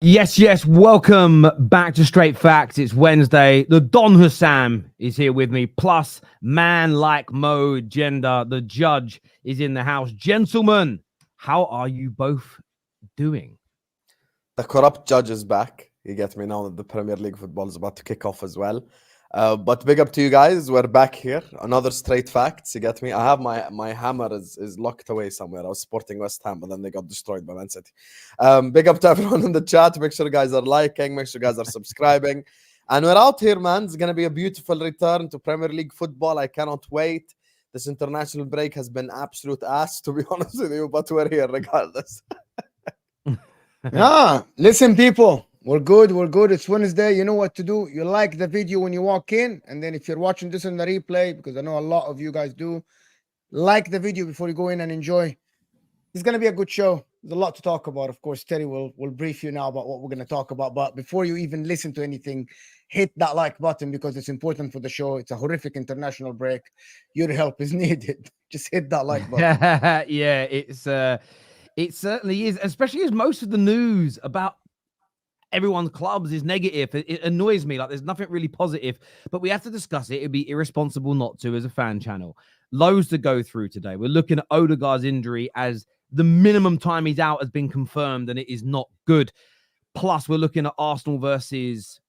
Yes. Welcome back to Straight Facts. It's Wednesday. The Don Hussam is here with me. Plus, man like Mo Gender, the judge, is in the house. Gentlemen, how are you both doing? The corrupt judge is back. You get me now that the Premier League football is about to kick off as well. But big up to you guys. We're back here. Another Straight Facts. You get me? I have my hammer is locked away somewhere. I was supporting West Ham, but then they got destroyed by Man City. Big up to everyone in the chat. Make sure you guys are liking. Make sure you guys are subscribing. And we're out here, man. It's going to be a beautiful return to Premier League football. I cannot wait. This international break has been absolute ass, to be honest with you, but we're here regardless. Yeah, listen, people. We're good. It's Wednesday. You know what to do. You like the video when you walk in. And then if you're watching this on the replay, because I know a lot of you guys do, like the video before you go in and enjoy. It's going to be a good show. There's a lot to talk about. Of course, Terry will brief you now about what we're going to talk about. But before you even listen to anything, hit that like button because it's important for the show. It's a horrific international break. Your help is needed. Just hit that like button. Yeah, it certainly is, especially as most of the news about everyone's clubs is negative. It annoys me. Like, there's nothing really positive, but we have to discuss it. It'd be irresponsible not to as a fan channel. Loads to go through today. We're looking at Odegaard's injury as the minimum time he's out has been confirmed, and it is not good. Plus, we're looking at Arsenal versus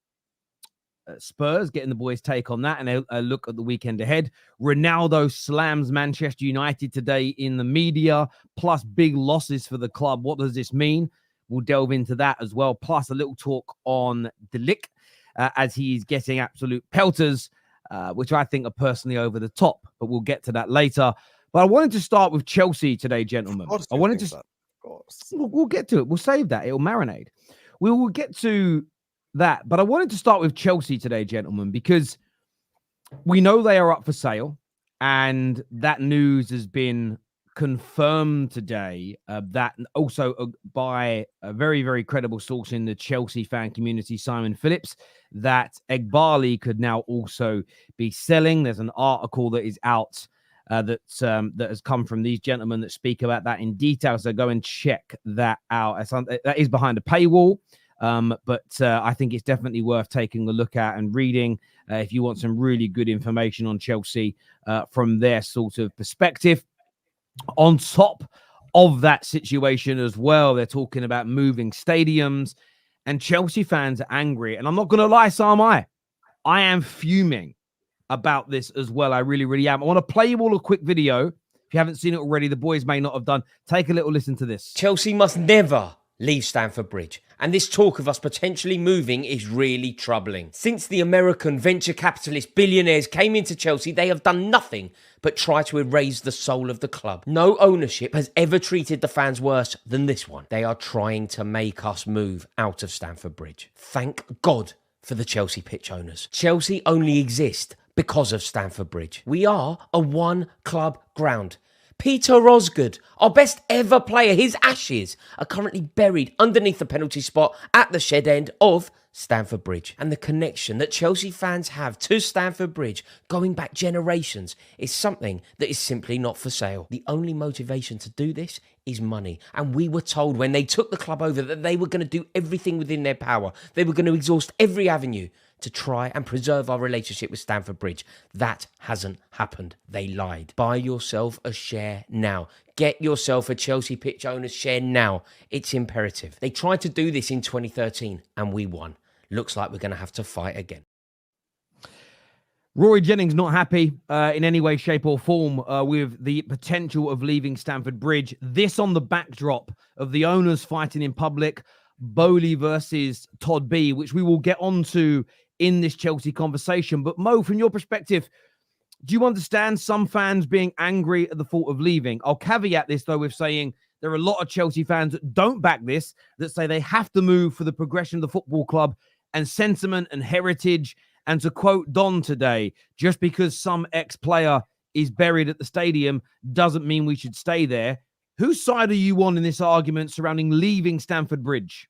Spurs, getting the boys' take on that, and a look at the weekend ahead. Ronaldo slams Manchester United today in the media, plus big losses for the club. What does this mean? We'll delve into that as well. Plus a little talk on Ligt as he's getting absolute pelters, which I think are personally over the top, but we'll get to that later. But I wanted to start with Chelsea today, gentlemen. I wanted to. Of course. We'll get to it. We'll save that. It'll marinate. We will get to that. But I wanted to start with Chelsea today, gentlemen, because we know they are up for sale, and that news has been confirmed today, that also by a very, very credible source in the Chelsea fan community, Simon Phillips, that Egbali could now also be selling. There's an article that is out that has come from these gentlemen that speak about that in detail. So go and check that out. That is behind a paywall. But I think it's definitely worth taking a look at and reading if you want some really good information on Chelsea from their sort of perspective. On top of that situation as well, they're talking about moving stadiums, and Chelsea fans are angry. And I'm not going to lie, so am I. I am fuming about this as well. I really, really am. I want to play you all a quick video. If you haven't seen it already, the boys may not have done. Take a little listen to this. Chelsea must never leave Stamford Bridge, and this talk of us potentially moving is really troubling. Since the American venture capitalist billionaires came into Chelsea, they have done nothing but try to erase the soul of the club. No ownership has ever treated the fans worse than this one. They are trying to make us move out of Stamford Bridge. Thank God for the Chelsea pitch owners. Chelsea only exist because of Stamford Bridge. We are a one-club ground. Peter Odegaard, our best ever player, his ashes are currently buried underneath the penalty spot at the shed end of Stamford Bridge. And the connection that Chelsea fans have to Stamford Bridge going back generations is something that is simply not for sale. The only motivation to do this is money. And we were told when they took the club over that they were going to do everything within their power. They were going to exhaust every avenue to try and preserve our relationship with Stamford Bridge. That hasn't happened. They lied. Buy yourself a share now. Get yourself a Chelsea pitch owner's share now. It's imperative. They tried to do this in 2013 and we won. Looks like we're going to have to fight again. Rory Jennings not happy in any way, shape or form with the potential of leaving Stamford Bridge. This on the backdrop of the owners fighting in public, BULLIED versus Todd B, which we will get onto in this Chelsea conversation. But Mo, from your perspective, do you understand some fans being angry at the thought of leaving? I'll caveat this, though, with saying there are a lot of Chelsea fans that don't back this, that say they have to move for the progression of the football club and sentiment and heritage. And to quote Don today, just because some ex-player is buried at the stadium doesn't mean we should stay there. Whose side are you on in this argument surrounding leaving Stamford Bridge?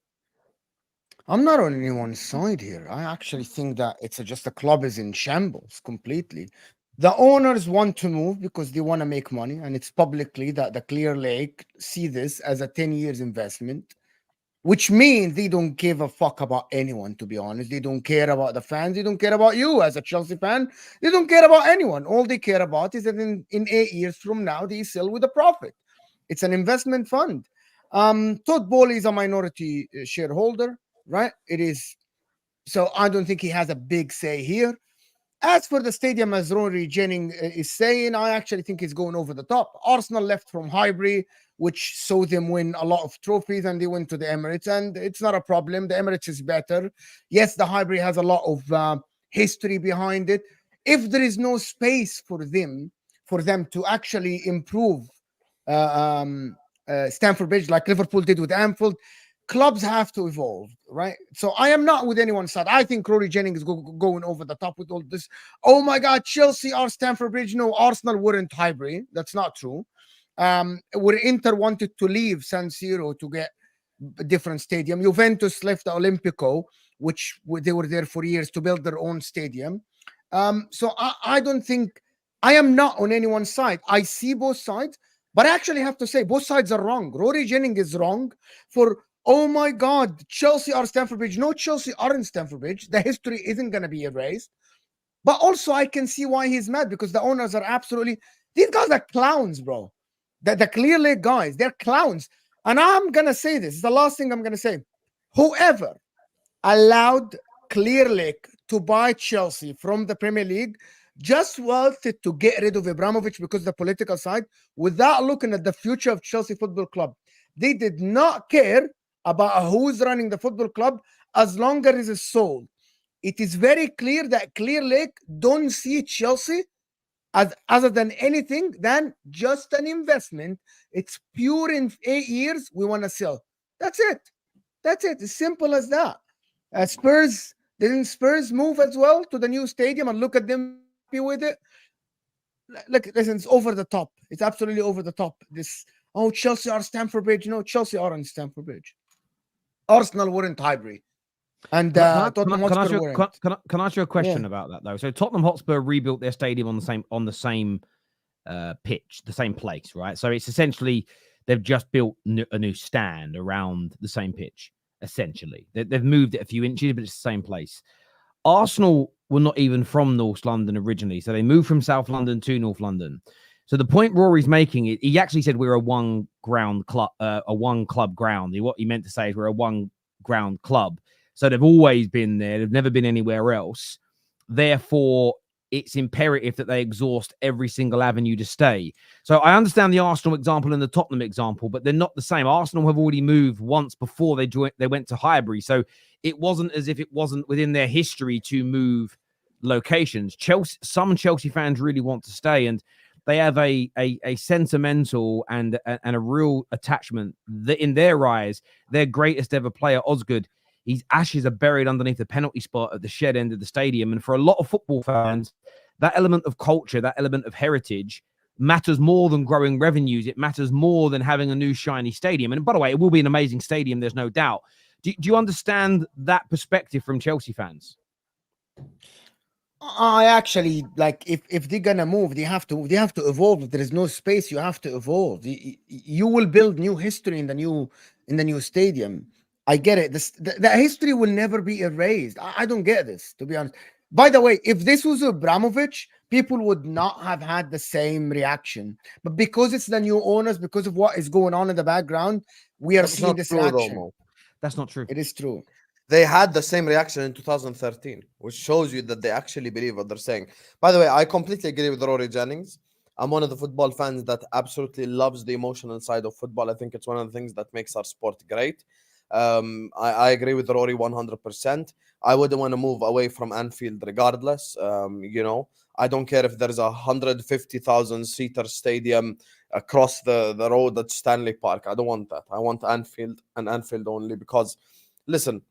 I'm not on anyone's side here. I actually think that it's just the club is in shambles completely. The owners want to move because they want to make money, and it's publicly that the Clear Lake see this as a 10 years investment. which means they don't give a fuck about anyone, to be honest. They don't care about the fans. They don't care about you as a Chelsea fan. They don't care about anyone. All they care about is that in 8 years from now, they sell with a profit. It's an investment fund. Todd Bowley is a minority shareholder, right? It is. So I don't think he has a big say here. As for the stadium, as Rory Jennings is saying, I actually think he's going over the top. Arsenal left from Highbury, which saw them win a lot of trophies, and they went to the Emirates, and it's not a problem. The Emirates is better. Yes, the Highbury has a lot of history behind it. If there is no space for them to actually improve Stamford Bridge like Liverpool did with Anfield, clubs have to evolve, right? So I am not with anyone's side. I think Rory Jennings is going over the top with all this. Oh my God, Chelsea or Stamford Bridge. No, Arsenal weren't Highbury. That's not true. Where Inter wanted to leave San Siro to get a different stadium. Juventus left the Olimpico, which they were there for years, to build their own stadium. So I don't think, I am not on anyone's side. I see both sides, but I actually have to say both sides are wrong. Rory Jennings is wrong for, oh my God, Chelsea or Stamford Bridge. No, Chelsea aren't Stamford Bridge. The history isn't going to be erased. But also I can see why he's mad, because the owners are absolutely, these guys are clowns, bro. The Clear Lake guys, they're clowns. And I'm going to say this, it's the last thing I'm going to say. Whoever allowed Clear Lake to buy Chelsea from the Premier League just wanted to get rid of Abramovich because of the political side, without looking at the future of Chelsea Football Club. They did not care about who's running the football club as long as it's sold. It is very clear that Clear Lake don't see Chelsea as other than anything than just an investment. It's pure in 8 years, we want to sell. That's it. That's it. As simple as that. Spurs, didn't Spurs move as well to the new stadium, and look at them with it? Look, listen, it's over the top. It's absolutely over the top. This, oh, Chelsea are Stamford Bridge. No, Chelsea aren't Stamford Bridge. Arsenal weren't Highbury. And Tottenham Hotspur weren't. Can I ask you a question about that though? So Tottenham Hotspur rebuilt their stadium on the same pitch, the same place, right? So it's essentially they've just built a new stand around the same pitch. Essentially, they've moved it a few inches, but it's the same place. Arsenal were not even from North London originally, so they moved from South London to North London. So the point Rory's making, he actually said we're a one club ground. What he meant to say is we're a one ground club. So they've always been there. They've never been anywhere else. Therefore, it's imperative that they exhaust every single avenue to stay. So I understand the Arsenal example and the Tottenham example, but they're not the same. Arsenal have already moved once before they went to Highbury. So it wasn't as if it wasn't within their history to move locations. Some Chelsea fans really want to stay, and they have a sentimental and a real attachment. That in their eyes, their greatest ever player, Odegaard, his ashes are buried underneath the penalty spot at the shed end of the stadium. And for a lot of football fans, that element of culture, that element of heritage matters more than growing revenues. It matters more than having a new shiny stadium. And by the way, it will be an amazing stadium, there's no doubt. Do you understand that perspective from Chelsea fans? I actually, like, if they're gonna move, they have to evolve. If there is no space, you have to evolve. You will build new history in the new stadium. I get it. The history will never be erased. I don't get this, to be honest. By the way, if this was Abramovich, people would not have had the same reaction. But because it's the new owners, because of what is going on in the background, we are seeing this reaction. That's not true. It is true. They had the same reaction in 2013, which shows you that they actually believe what they're saying. By the way, I completely agree with Rory Jennings. I'm one of the football fans that absolutely loves the emotional side of football. I think it's one of the things that makes our sport great. I agree with Rory 100%. I wouldn't want to move away from Anfield regardless. I don't care if there's 150,000 seater stadium across the road at Stanley Park. I don't want that. I want Anfield and Anfield only, because, listen,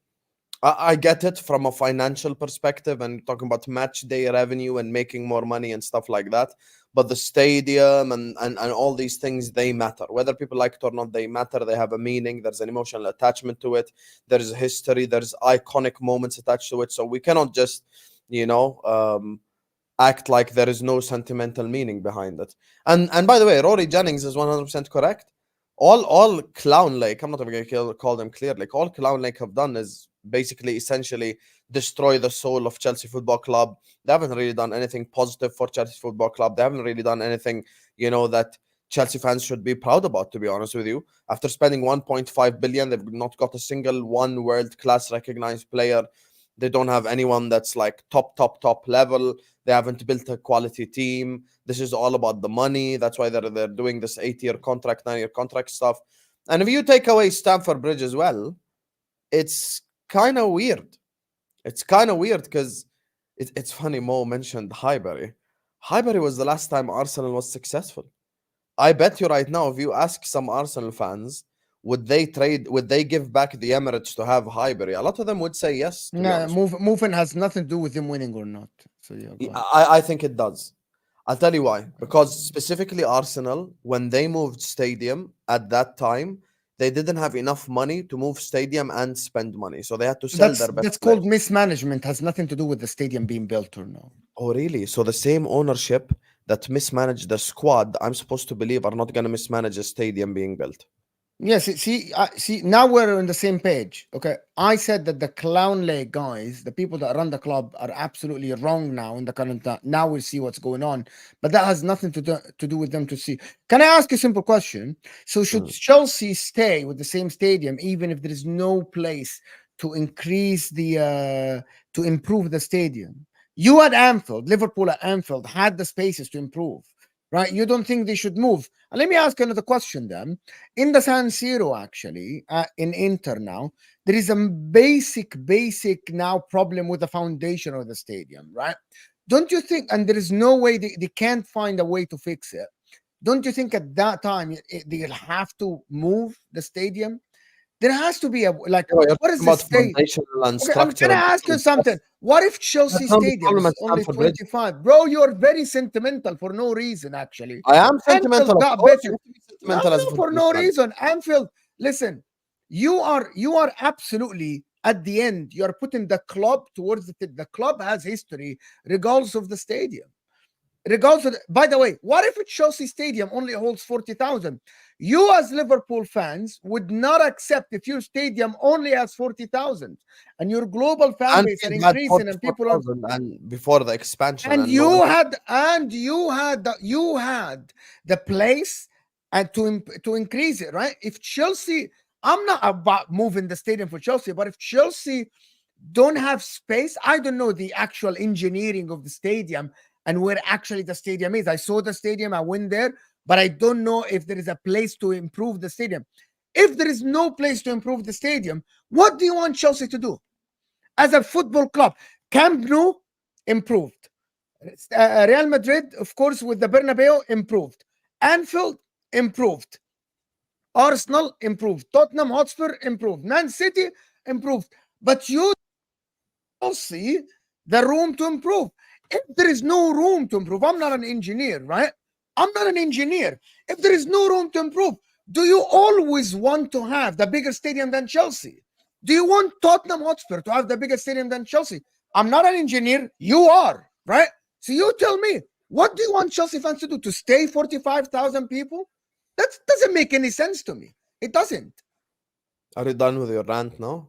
I get it from a financial perspective and talking about match day revenue and making more money and stuff like that. But the stadium and all these things, they matter. Whether people like it or not, they matter. They have a meaning. There's an emotional attachment to it. There's history. There's iconic moments attached to it. So we cannot just, act like there is no sentimental meaning behind it. And by the way, Rory Jennings is 100% correct. all Clown Lake, I'm not even gonna call them Clear Lake. All Clown Lake have done is basically essentially destroy the soul of Chelsea Football Club. They haven't really done anything positive for Chelsea Football Club. They haven't really done anything, that Chelsea fans should be proud about, to be honest with you. After spending 1.5 billion, they've not got a single one world-class recognized player. They don't have anyone that's like top level. They haven't built a quality team. This is all about the money. That's why they're doing this 8-year contract, 9-year contract stuff. And if you take away Stamford Bridge as well, it's kind of weird. It's kind of weird because it's funny. Mo mentioned Highbury. Highbury was the last time Arsenal was successful. I bet you right now, if you ask some Arsenal fans, would they give back the Emirates to have Highbury? A lot of them would say yes. No, movement has nothing to do with him winning or not. So yeah, go ahead. I think it does. I'll tell you why. Because specifically Arsenal, when they moved stadium at that time, they didn't have enough money to move stadium and spend money. So they had to sell their best That's called mismanagement. Has nothing to do with the stadium being built or no. Oh, really? So the same ownership that mismanaged the squad, I'm supposed to believe, are not going to mismanage a stadium being built. Yes, see, now we're on the same page. Okay, I said that the Clown Lake guys, the people that run the club, are absolutely wrong now in the current. Now we'll see what's going on, but that has nothing to do with them to see. Can I ask a simple question? So should Chelsea stay with the same stadium, even if there is no place to increase the to improve the stadium? You at Anfield, Liverpool at Anfield had the spaces to improve. Right? You don't think they should move? And let me ask another question then. In the San Siro, actually, in Inter now, there is a basic now problem with the foundation of the stadium, right? Don't you think, and there is no way they can't find a way to fix it. Don't you think at that time they'll have to move the stadium? There has to be what is the state? Okay, I'm gonna ask you something. What if Chelsea Stadium is only 25? Bro, you're very sentimental for no reason, actually. I am sentimental. For no reason. Anfield, listen, you are absolutely at the end. You are putting the club towards the club has history, regardless of the stadium. By the way, what if Chelsea Stadium only holds 40,000? You as Liverpool fans would not accept if your stadium only has 40,000 and your global fan base are increasing and people are and before the expansion and you had the place and to increase it, right? If Chelsea, I'm not about moving the stadium for Chelsea, but if Chelsea don't have space, I don't know the actual engineering of the stadium and where actually the stadium is. I saw the stadium, I went there, but I don't know if there is a place to improve the stadium. If there is no place to improve the stadium, what do you want Chelsea to do? As a football club, Camp Nou improved. Real Madrid, of course, with the Bernabeu, improved. Anfield, improved. Arsenal, improved. Tottenham Hotspur, improved. Man City, improved. But you see the room to improve. If there is no room to improve, I'm not an engineer, right? I'm not an engineer. If there is no room to improve, do you always want to have the bigger stadium than Chelsea? Do you want Tottenham Hotspur to have the bigger stadium than Chelsea? I'm not an engineer. You are, right? So you tell me, what do you want Chelsea fans to do? To stay 45,000 people? That doesn't make any sense to me. It doesn't. Are you done with your rant now?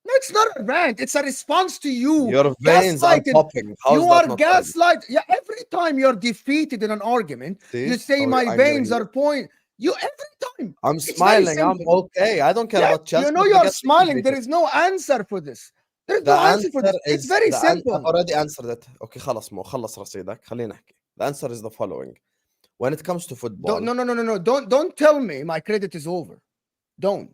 No, it's not a rant. It's a response to you. Your veins are popping. You are gaslight. Yeah, every time you're defeated in an argument, you say my veins are point. You every time. I'm smiling. I'm okay. I don't care about Chelsea. You know you're smiling. There is no answer for this. There's no answer for this. It's very simple. I've already answered it. Okay, خلاص مو خلص رصيدك. خلينا نحكي. The answer is the following. When it comes to football. No. Don't tell me my credit is over. Don't.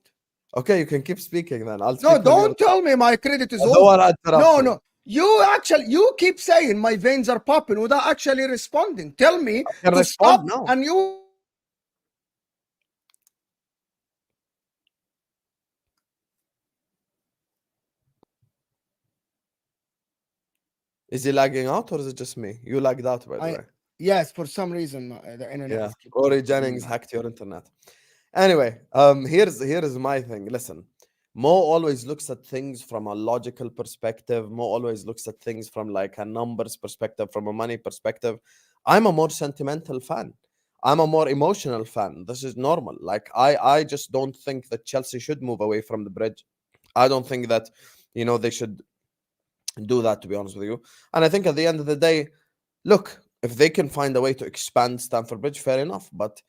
Okay, you can keep speaking then. Don't tell me my credit is over. No. You keep saying my veins are popping without actually responding. Tell me to stop now. And you. Is he lagging out or is it just me? You lagged out, by the way. Yes, for some reason the internet. Yeah, Corey Jennings hacked your internet. Anyway, here's my thing. Listen, Mo always looks at things from a logical perspective. Mo always looks at things from like a numbers perspective, from a money perspective. I'm a more sentimental fan. I'm a more emotional fan. This is normal. Like I just don't think that Chelsea should move away from the bridge. I don't think that, they should do that, to be honest with you. And I think at the end of the day, look, if they can find a way to expand Stamford Bridge, fair enough. But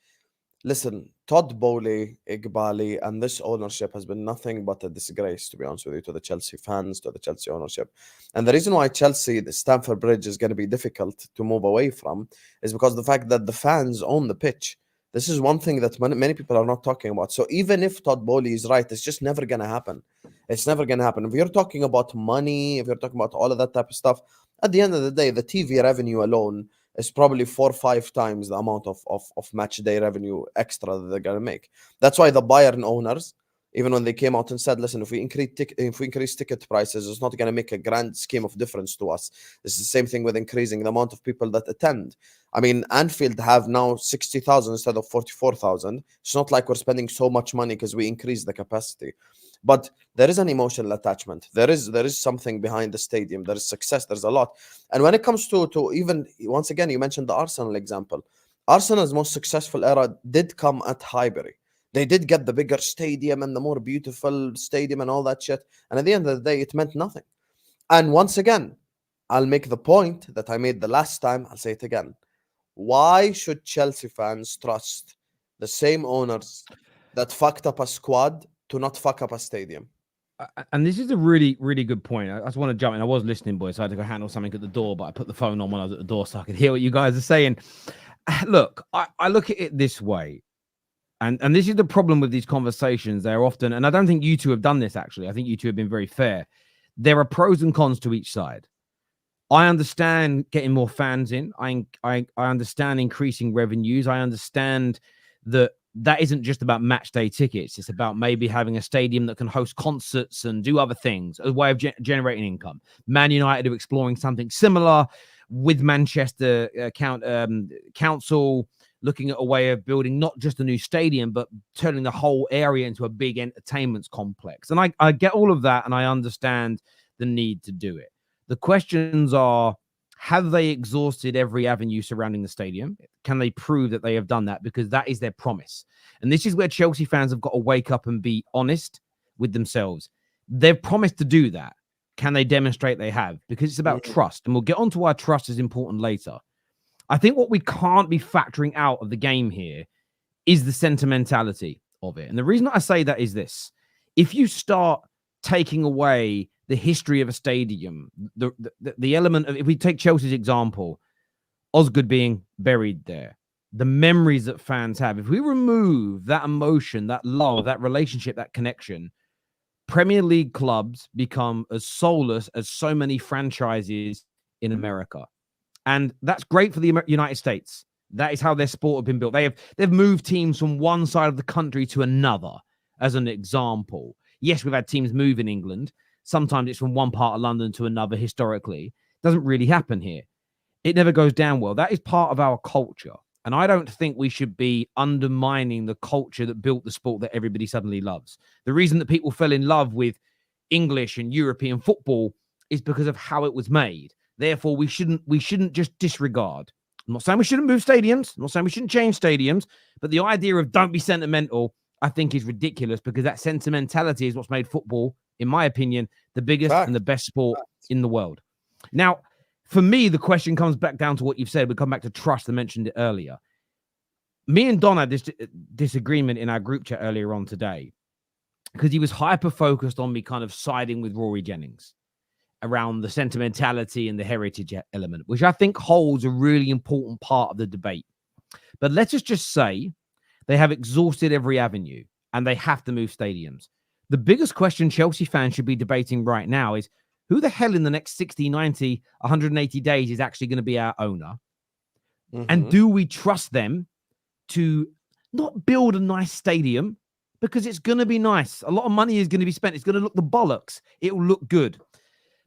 listen, Todd Bowley, Igbali, and this ownership has been nothing but a disgrace, to be honest with you, to the Chelsea fans, to the Chelsea ownership. And the reason why the Stamford Bridge is going to be difficult to move away from is because the fact that the fans own the pitch. This is one thing that many people are not talking about. So even if Todd Bowley is right, it's just never going to happen. It's never going to happen. If you're talking about money, if you're talking about all of that type of stuff, at the end of the day, the TV revenue alone is probably 4 or 5 times the amount of match day revenue extra that they're going to make. That's why the Bayern owners, even when they came out and said, listen, if we increase ticket prices, it's not going to make a grand scheme of difference to us. It's the same thing with increasing the amount of people that attend. I mean, Anfield have now 60,000 instead of 44,000. It's not like we're spending so much money because we increased the capacity. But there is an emotional attachment. There is something behind the stadium. There is success. There's a lot. And when it comes to even, once again, you mentioned the Arsenal example. Arsenal's most successful era did come at Highbury. They did get the bigger stadium and the more beautiful stadium and all that shit. And at the end of the day, it meant nothing. And once again, I'll make the point that I made the last time. I'll say it again. Why should Chelsea fans trust the same owners that fucked up a squad to not fuck up a stadium? And this is a really, really good point. I just want to jump in. I was listening, boys, so I had to go handle something at the door, but I put the phone on when I was at the door so I could hear what you guys are saying. Look, I look at it this way. And this is the problem with these conversations. They're often, and I don't think you two have done this, actually. I think you two have been very fair. There are pros and cons to each side. I understand getting more fans in. I understand increasing revenues. I understand that isn't just about match day tickets. It's about maybe having a stadium that can host concerts and do other things, a way of generating income. Man United are exploring something similar with Manchester Council, looking at a way of building not just a new stadium, but turning the whole area into a big entertainment complex. And I get all of that, and I understand the need to do it. The questions are, have they exhausted every avenue surrounding the stadium? Can they prove that they have done that? Because that is their promise. And this is where Chelsea fans have got to wake up and be honest with themselves. They've promised to do that. Can they demonstrate they have? Because it's about trust. And we'll get on to why trust is important later. I think what we can't be factoring out of the game here is the sentimentality of it. And the reason I say that is this. If you start taking away the history of a stadium, the element of, if we take Chelsea's example, Osgood being buried there, the memories that fans have, if we remove that emotion, that love, that relationship, that connection, Premier League clubs become as soulless as so many franchises in America. And that's great for the United States. That is how their sport have been built. They've moved teams from one side of the country to another, as an example. Yes, we've had teams move in England. Sometimes it's from one part of London to another historically. It doesn't really happen here. It never goes down well. That is part of our culture. And I don't think we should be undermining the culture that built the sport that everybody suddenly loves. The reason that people fell in love with English and European football is because of how it was made. Therefore, we shouldn't just disregard. I'm not saying we shouldn't move stadiums. I'm not saying we shouldn't change stadiums. But the idea of don't be sentimental, I think, is ridiculous, because that sentimentality is what's made football, in my opinion, the biggest and the best sport in the world. Now, for me, the question comes back down to what you've said. We come back to trust. I mentioned it earlier. Me and Don had this disagreement in our group chat earlier on today, because he was hyper-focused on me kind of siding with Rory Jennings around the sentimentality and the heritage element, which I think holds a really important part of the debate. But let's just say they have exhausted every avenue and they have to move stadiums. The biggest question Chelsea fans should be debating right now is, who the hell in the next 60, 90, 180 days is actually going to be our owner? And do we trust them to not build a nice stadium? Because it's going to be nice. A lot of money is going to be spent. It's going to look the bollocks. It will look good.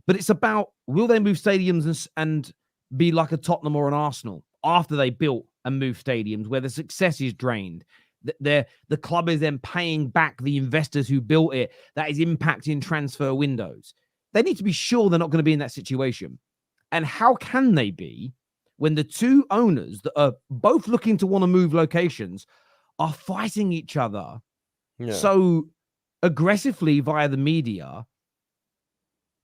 But it's about, will they move stadiums and be like a Tottenham or an Arsenal after they built and moved stadiums where the success is drained? The club is then paying back the investors who built it. That is impacting transfer windows. They need to be sure they're not going to be in that situation. And how can they be when the two owners that are both looking to want to move locations are fighting each other so aggressively via the media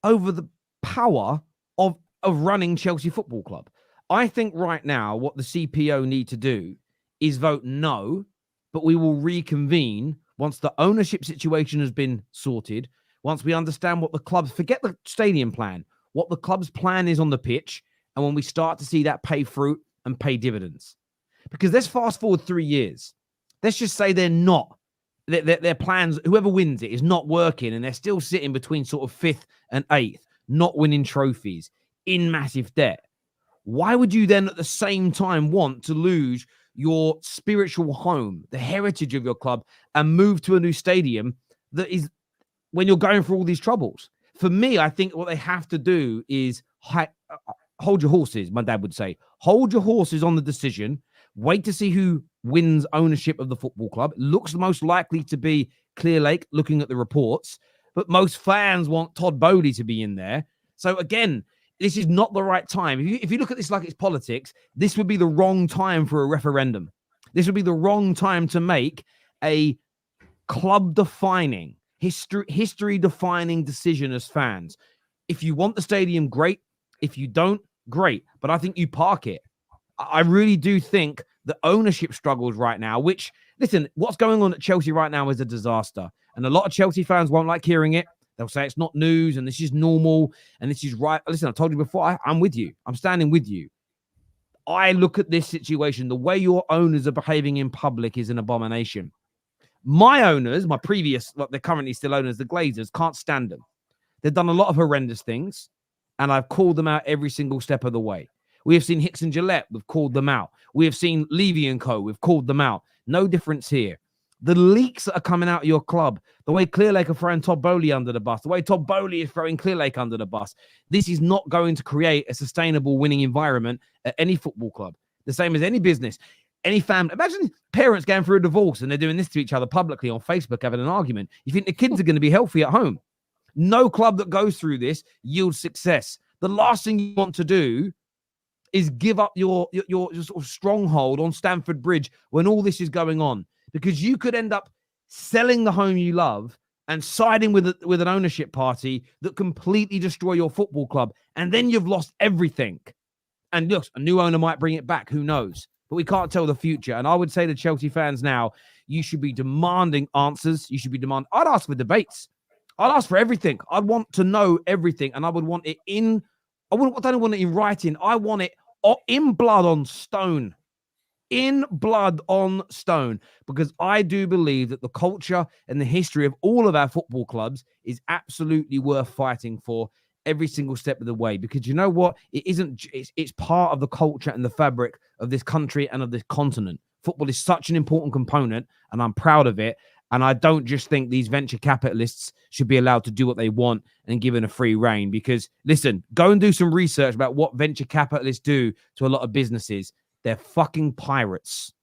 over the power of running Chelsea Football Club. I think right now what the CPO need to do is vote no, but we will reconvene once the ownership situation has been sorted, once we understand what the club's, forget the stadium plan, what the club's plan is on the pitch, and when we start to see that pay fruit and pay dividends. Because let's fast forward 3 years. Let's just say they're not, their plans, whoever wins it is not working, and they're still sitting between sort of 5th and 8th, not winning trophies, in massive debt. Why would you then at the same time want to lose your spiritual home, the heritage of your club, and move to a new stadium that is when you're going through all these troubles? For me, I think what they have to do is hold your horses, my dad would say. Hold your horses on the decision. Wait to see who wins ownership of the football club. It looks most likely to be Clear Lake, looking at the reports. But most fans want Todd Bowley to be in there. So again, this is not the right time. If you look at this like it's politics, this would be the wrong time for a referendum. This would be the wrong time to make a club-defining, history-defining decision as fans. If you want the stadium, great. If you don't, great. But I think you park it. I really do think the ownership struggles right now, which, listen, what's going on at Chelsea right now is a disaster. And a lot of Chelsea fans won't like hearing it. They'll say it's not news and this is normal and this is right. Listen, I told you before, I'm with you. I'm standing with you. I look at this situation, the way your owners are behaving in public is an abomination. My owners, my previous, they're currently still owners, the Glazers, can't stand them. They've done a lot of horrendous things, and I've called them out every single step of the way. We have seen Hicks and Gillette, we've called them out. We have seen Levy and Co., we've called them out. No difference here. The leaks that are coming out of your club, the way Clear Lake are throwing Todd Bowley under the bus, the way Todd Bowley is throwing Clear Lake under the bus, this is not going to create a sustainable winning environment at any football club. The same as any business, any family. Imagine parents going through a divorce and they're doing this to each other publicly on Facebook, having an argument. You think the kids are going to be healthy at home? No club that goes through this yields success. The last thing you want to do is give up your sort of stronghold on Stamford Bridge when all this is going on, because you could end up selling the home you love and siding with an ownership party that completely destroy your football club, and then you've lost everything. And look, a new owner might bring it back, who knows? But we can't tell the future. And I would say to Chelsea fans now, you should be demanding answers. You should be demanding. I'd ask for debates. I'd ask for everything. I'd want to know everything, and I would want it in. I don't want it in writing. I want it in blood on stone. In blood on stone. Because I do believe that the culture and the history of all of our football clubs is absolutely worth fighting for every single step of the way. Because you know what? It's part of the culture and the fabric of this country and of this continent. Football is such an important component, and I'm proud of it. And I don't just think these venture capitalists should be allowed to do what they want and given a free rein. Because, listen, go and do some research about what venture capitalists do to a lot of businesses. They're fucking pirates.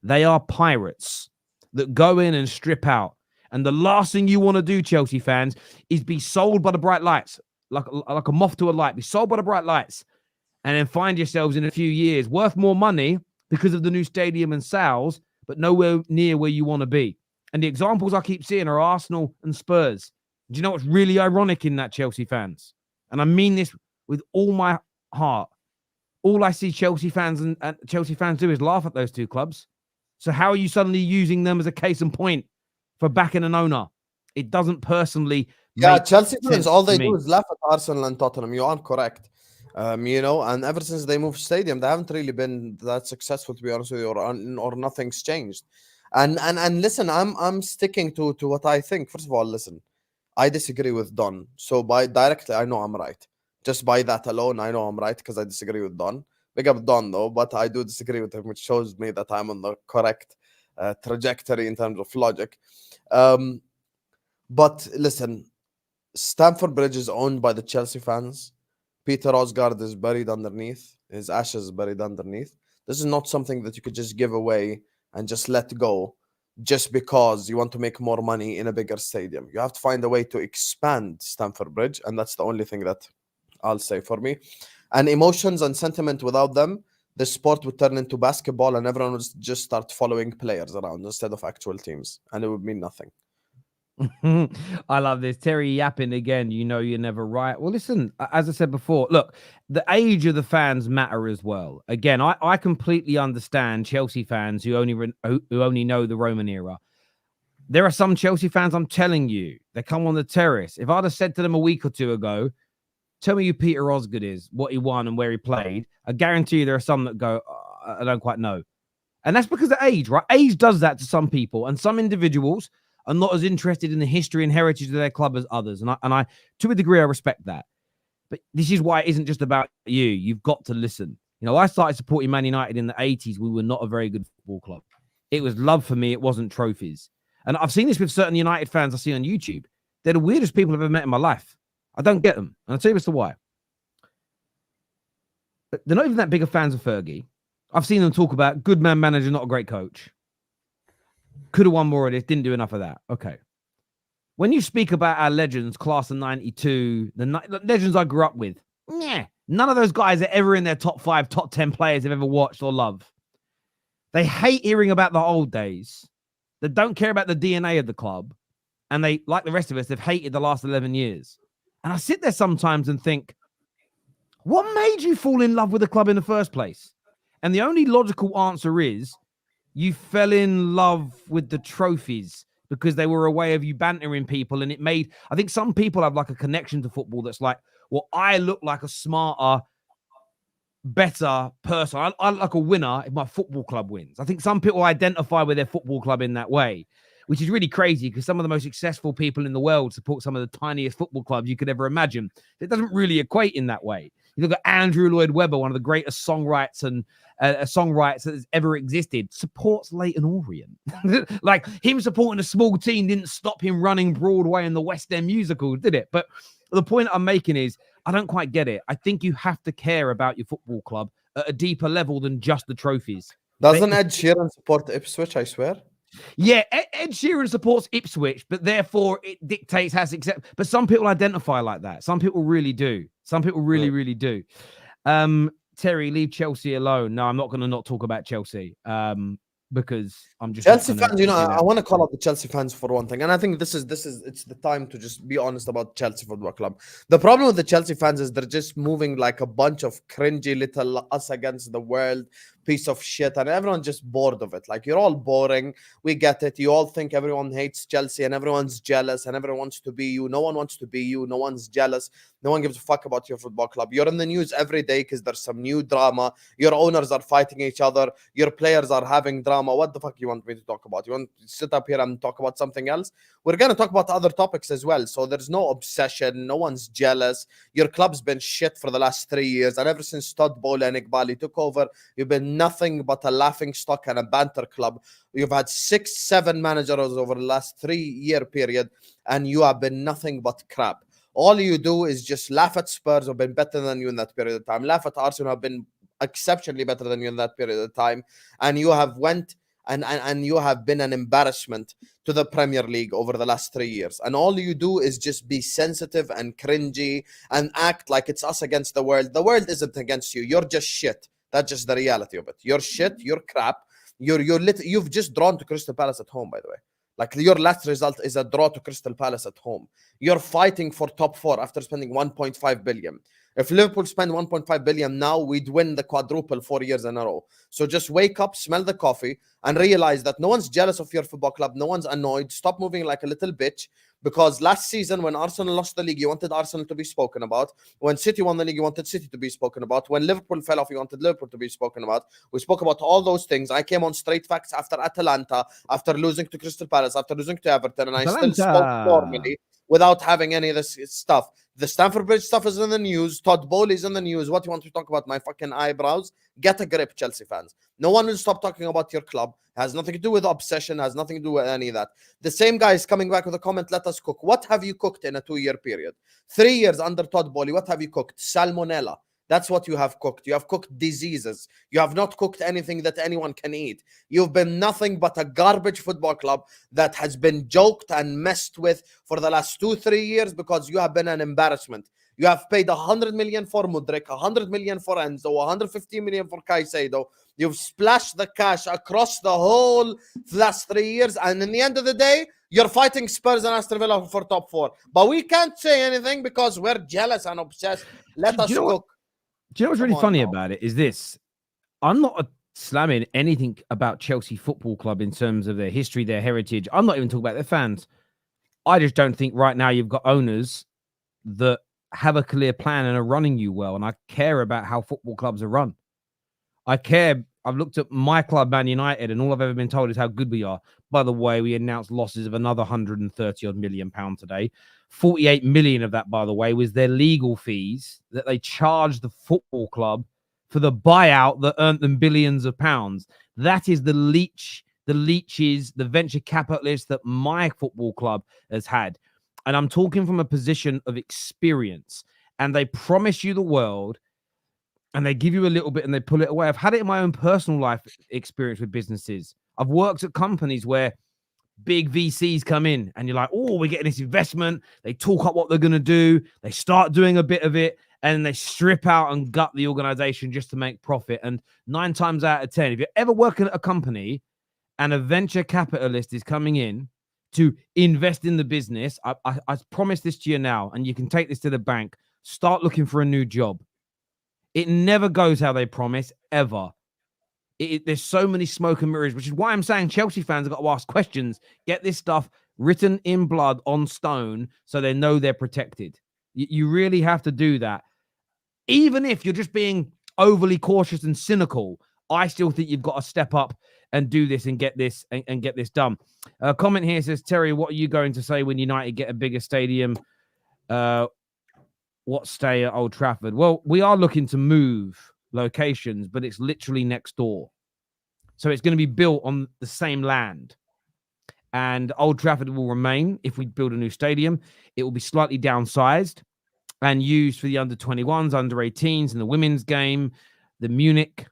They are pirates that go in and strip out. And the last thing you want to do, Chelsea fans, is be sold by the bright lights, like a moth to a light. Be sold by the bright lights and then find yourselves in a few years worth more money because of the new stadium and sales, but nowhere near where you want to be. And the examples I keep seeing are Arsenal and Spurs. Do you know what's really ironic in that, Chelsea fans? And I mean this with all my heart. All I see Chelsea fans and Chelsea fans do is laugh at those two clubs. So how are you suddenly using them as a case in point for backing an owner? It doesn't personally. Yeah, Chelsea fans, sense all they to me. do is laugh at Arsenal and Tottenham. You are correct. And ever since they moved stadium, they haven't really been that successful, to be honest with you, or nothing's changed. And listen, I'm sticking to what I think. First of all, listen, I disagree with Don. So by directly, I know I'm right. Just by that alone, I know I'm right because I disagree with Don. Big up Don though, but I do disagree with him, which shows me that I'm on the correct trajectory in terms of logic. But listen, Stamford Bridge is owned by the Chelsea fans. Peter Odegaard is buried underneath. His ashes is buried underneath. This is not something that you could just give away and just let go just because you want to make more money in a bigger stadium. You have to find a way to expand Stamford Bridge, and that's the only thing that I'll say for me. And emotions and sentiment, without them, the sport would turn into basketball and everyone would just start following players around instead of actual teams. And it would mean nothing. I love this. Terry yapping again. You know you're never right. Well, listen, as I said before, look, the age of the fans matter as well. Again, I completely understand Chelsea fans who only know the Roman era. There are some Chelsea fans, I'm telling you, they come on the terrace. If I'd have said to them a week or two ago, tell me who Peter Osgood is, what he won and where he played, I guarantee you there are some that go, I don't quite know. And that's because of age, right? Age does that to some people, and some individuals are not as interested in the history and heritage of their club as others. And I, to a degree, I respect that. But this is why it isn't just about you. You've got to listen. You know, I started supporting Man United in the 80s. We were not a very good football club. It was love for me. It wasn't trophies. And I've seen this with certain United fans I see on YouTube. They're the weirdest people I've ever met in my life. I don't get them. And I'll tell you as to why. But they're not even that big of fans of Fergie. I've seen them talk about good man manager, not a great coach. Could have won more of this, didn't do enough of that. Okay. When you speak about our legends, class of 92, the legends I grew up with, none of those guys are ever in their top 5, top 10 players they've ever watched or loved. They hate hearing about the old days. They don't care about the DNA of the club. And they, like the rest of us, they've hated the last 11 years. And I sit there sometimes and think, what made you fall in love with the club in the first place? And the only logical answer is, you fell in love with the trophies because they were a way of you bantering people. And it made, I think some people have like a connection to football that's like, well, I look like a smarter, better person. I look like a winner if my football club wins. I think some people identify with their football club in that way, which is really crazy because some of the most successful people in the world support some of the tiniest football clubs you could ever imagine. It doesn't really equate in that way. You look at Andrew Lloyd Webber, one of the greatest songwriters and songwriters that has ever existed, supports Leyton Orient. Like him supporting a small team didn't stop him running Broadway in the West End musical, did it? But the point I'm making is I don't quite get it. I think you have to care about your football club at a deeper level than just the trophies. Doesn't Ed Sheeran support Ipswich, I swear? Yeah, Ed Sheeran supports Ipswich, but therefore it dictates how successful. But some people identify like that. Some people really do. Some people really do. Terry, leave Chelsea alone. No, I'm not going to not talk about Chelsea because I'm just Chelsea fans. You know, I want to call out the Chelsea fans for one thing, and I think this is it's the time to just be honest about Chelsea Football Club. The problem with the Chelsea fans is they're just moving like a bunch of cringy little us against the world piece of shit, and everyone's just bored of it. Like, you're all boring. We get it. You all think everyone hates Chelsea and everyone's jealous and everyone wants to be you. No one wants to be you. No one's jealous. No one gives a fuck about your football club. You're in the news every day because there's some new drama. Your owners are fighting each other. Your players are having drama. What the fuck you want me to talk about? You want to sit up here and talk about something else? We're going to talk about other topics as well. So there's no obsession. No one's jealous. Your club's been shit for the last 3 years. And ever since Todd Bowley and Iqbali took over, you've been nothing but a laughing stock and a banter club. You've had 6-7 managers over the last 3-year period, and you have been nothing but crap. All you do is just laugh at Spurs, who have been better than you in that period of time. Laugh at Arsenal, who have been exceptionally better than you in that period of time. And you have went and you have been an embarrassment to the Premier League over the last 3 years. And all you do is just be sensitive and cringy and act like it's us against the world. The world isn't against you. You're just shit. That's just the reality of it. You're shit. You're crap. You've just drawn to Crystal Palace at home, by the way. Like, your last result is a draw to Crystal Palace at home. You're fighting for top 4 after spending 1.5 billion. If Liverpool spend 1.5 billion now, we'd win the quadruple 4 years in a row. So just wake up, smell the coffee, and realize that no one's jealous of your football club. No one's annoyed. Stop moving like a little bitch. Because last season, when Arsenal lost the league, you wanted Arsenal to be spoken about. When City won the league, you wanted City to be spoken about. When Liverpool fell off, you wanted Liverpool to be spoken about. We spoke about all those things. I came on Straight Facts after Atalanta, after losing to Crystal Palace, after losing to Everton, and I still spoke normally without having any of this stuff. The Stamford Bridge stuff is in the news. Todd Bowley's in the news. What you want to talk about? My fucking eyebrows? Get a grip, Chelsea fans. No one will stop talking about your club. It has nothing to do with obsession. Has nothing to do with any of that. The same guy is coming back with a comment, let us cook. What have you cooked in a 2-year period? 3 years under Todd Bowley, what have you cooked? Salmonella. That's what you have cooked. You have cooked diseases. You have not cooked anything that anyone can eat. You've been nothing but a garbage football club that has been joked and messed with for the last 2-3 years because you have been an embarrassment. You have paid 100 million for Mudrik, 100 million for Enzo, 150 million for Caicedo. You've splashed the cash across the whole last 3 years, and in the end of the day, you're fighting Spurs and Aston Villa for top 4. But we can't say anything because we're jealous and obsessed. Let us cook. Do you know what's really funny about it is this? I'm not slamming anything about Chelsea Football Club in terms of their history, their heritage. I'm not even talking about their fans. I just don't think right now you've got owners that have a clear plan and are running you well. And I care about how football clubs are run. I care. I've looked at my club, Man United, and all I've ever been told is how good we are. By the way, we announced losses of another 130 odd million pound today. 48 million of that, by the way, was their legal fees that they charged the football club for the buyout that earned them billions of pounds. That is the leeches, the venture capitalists that my football club has had. And I'm talking from a position of experience. And they promise you the world, and they give you a little bit and they pull it away. I've had it in my own personal life experience with businesses. I've worked at companies where big VCs come in and you're like, oh, we're getting this investment. They talk up what they're going to do. They start doing a bit of it and they strip out and gut the organization just to make profit. And 9 times out of 10, if you're ever working at a company and a venture capitalist is coming in to invest in the business, I promise this to you now, and you can take this to the bank, start looking for a new job. It never goes how they promise, ever. There's so many smoke and mirrors, which is why I'm saying Chelsea fans have got to ask questions. Get this stuff written in blood on stone so they know they're protected. You really have to do that. Even if you're just being overly cautious and cynical, I still think you've got to step up and do this and get this and get this done. A comment here says, Terry, what are you going to say when United get a bigger stadium? What stay at Old Trafford? Well, we are looking to move locations, but it's literally next door. So it's going to be built on the same land. And Old Trafford will remain if we build a new stadium. It will be slightly downsized and used for the under-21s, under-18s, and the women's game. The Munich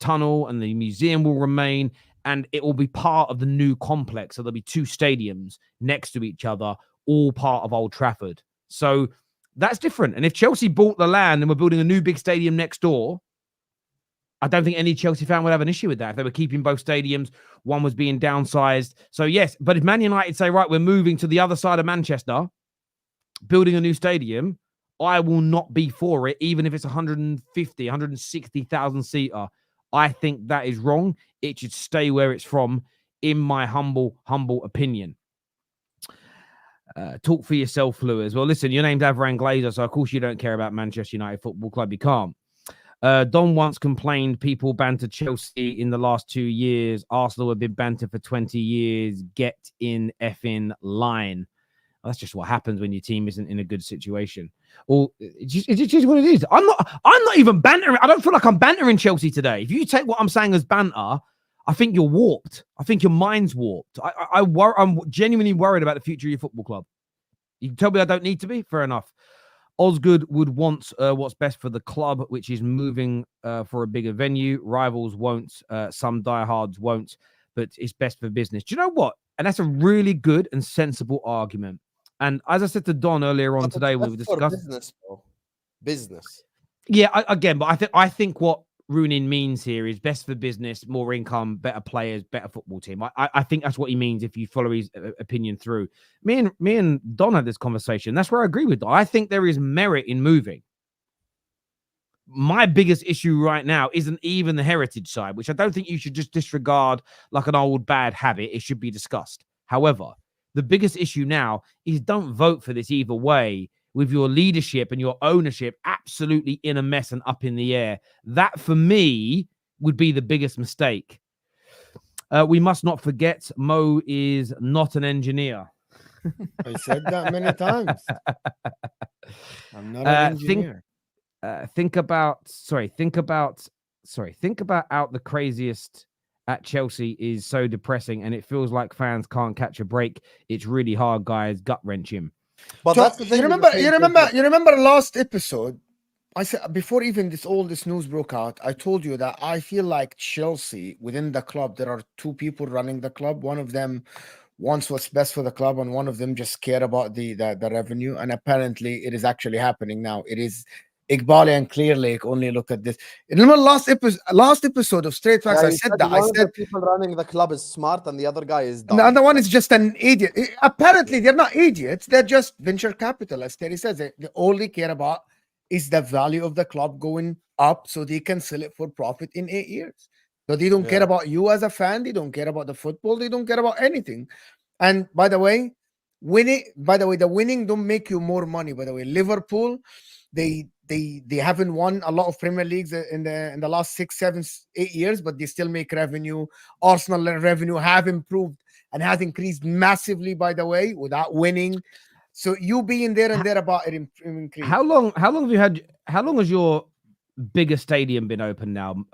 tunnel and the museum will remain, and it will be part of the new complex. So there'll be 2 stadiums next to each other, all part of Old Trafford. So that's different. And if Chelsea bought the land and we're building a new big stadium next door, I don't think any Chelsea fan would have an issue with that. If they were keeping both stadiums, one was being downsized. So yes, but if Man United say, right, we're moving to the other side of Manchester, building a new stadium, I will not be for it, even if it's 150, 160,000 seater. I think that is wrong. It should stay where it's from, in my humble opinion. Talk for yourself, Lewis. Well, listen, your name's Avran Glazer, so of course you don't care about Manchester United Football Club. You can't. Don once complained people banter Chelsea in the last 2 years. Arsenal have been bantered for 20 years. Get in effing line. Well, that's just what happens when your team isn't in a good situation. Or it's just what it is. I'm not even bantering. I don't feel like I'm bantering Chelsea today. If you take what I'm saying as banter, I think you're warped. I think your mind's warped. I'm genuinely worried about the future of your football club. You can tell me I don't need to be. Fair enough. Osgood would want what's best for the club, which is moving for a bigger venue. Rivals won't. Some diehards won't. But it's best for business. Do you know what? And that's a really good and sensible argument. And as I said to Don earlier on today, we were discussing business. Yeah, but I think what Runin means here is best for business, more income, better players, better football team. I think that's what he means if you follow his opinion through. Me and Don had this conversation. That's where I agree with Don. I think there is merit in moving. My biggest issue right now isn't even the heritage side, which I don't think you should just disregard like an old bad habit. It should be discussed. However, the biggest issue now is don't vote for this either way, with your leadership and your ownership absolutely in a mess and up in the air. That, for me, would be the biggest mistake. We must not forget Mo is not an engineer. I said that many times. I'm not an engineer. Think about out the craziest at Chelsea is so depressing, and it feels like fans can't catch a break. It's really hard, guys. Gut wrenching. But So, that's the thing. you remember last episode? I said before even all this news broke out, I told you that I feel like Chelsea within the club, there are 2 people running the club. One of them wants what's best for the club, and one of them just care about the revenue. And apparently, it is actually happening now. It is Iqbali and Clear Lake. Only look at this. Remember last episode of Straight Facts, Yeah, I you said said that. I one of said the people running the club is smart and the other guy is and dumb. the other one is just an idiot. Apparently, they're not idiots. They're just venture capitalists. Terry says they only care about is the value of the club going up so they can sell it for profit in 8 years. So they don't care Yeah. about you as a fan. They don't care about the football. They don't care about anything. And by the way, the winning don't make you more money. By the way, Liverpool, they haven't won a lot of Premier Leagues in the last 6, 7, 8 years, but they still make revenue. Arsenal revenue have improved and has increased massively, by the way, without winning. So you being there and there about it increase. How long have you had? How long has your bigger stadium been open now,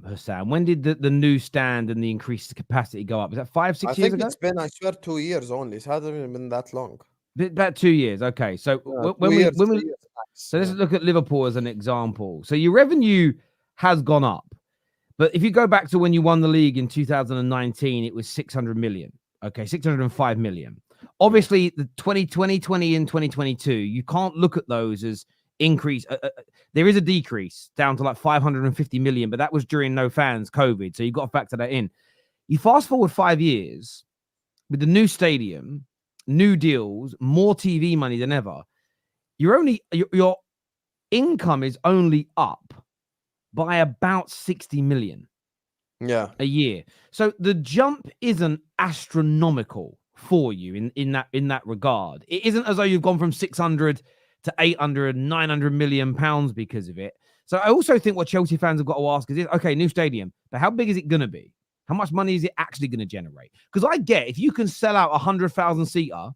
Hassan? When did the new stand and the increased capacity go up? Is that 5, 6 I years think ago? it's been, I swear, 2 years only. It hasn't even been that long. About 2 years. Okay, so Yeah, when 2 years, we 3 years max. so let's look at Liverpool as an example. So your revenue has gone up, but if you go back to when you won the league in 2019, it was 600 million. Okay, 605 million. Obviously, the 2020 and 2022, you can't look at those as increase. There is a decrease down to like 550 million, but that was during no fans, COVID. So you've got to factor that in. You fast forward 5 years with the new stadium, new deals, more TV money than ever. Your income is only up by about 60 million a year. So the jump isn't astronomical for you in that regard. It isn't as though you've gone from 600 to 800, 900 million pounds because of it. So I also think what Chelsea fans have got to ask is, okay, new stadium, but how big is it going to be? How much money is it actually going to generate? Because I get if you can sell out 100,000 seater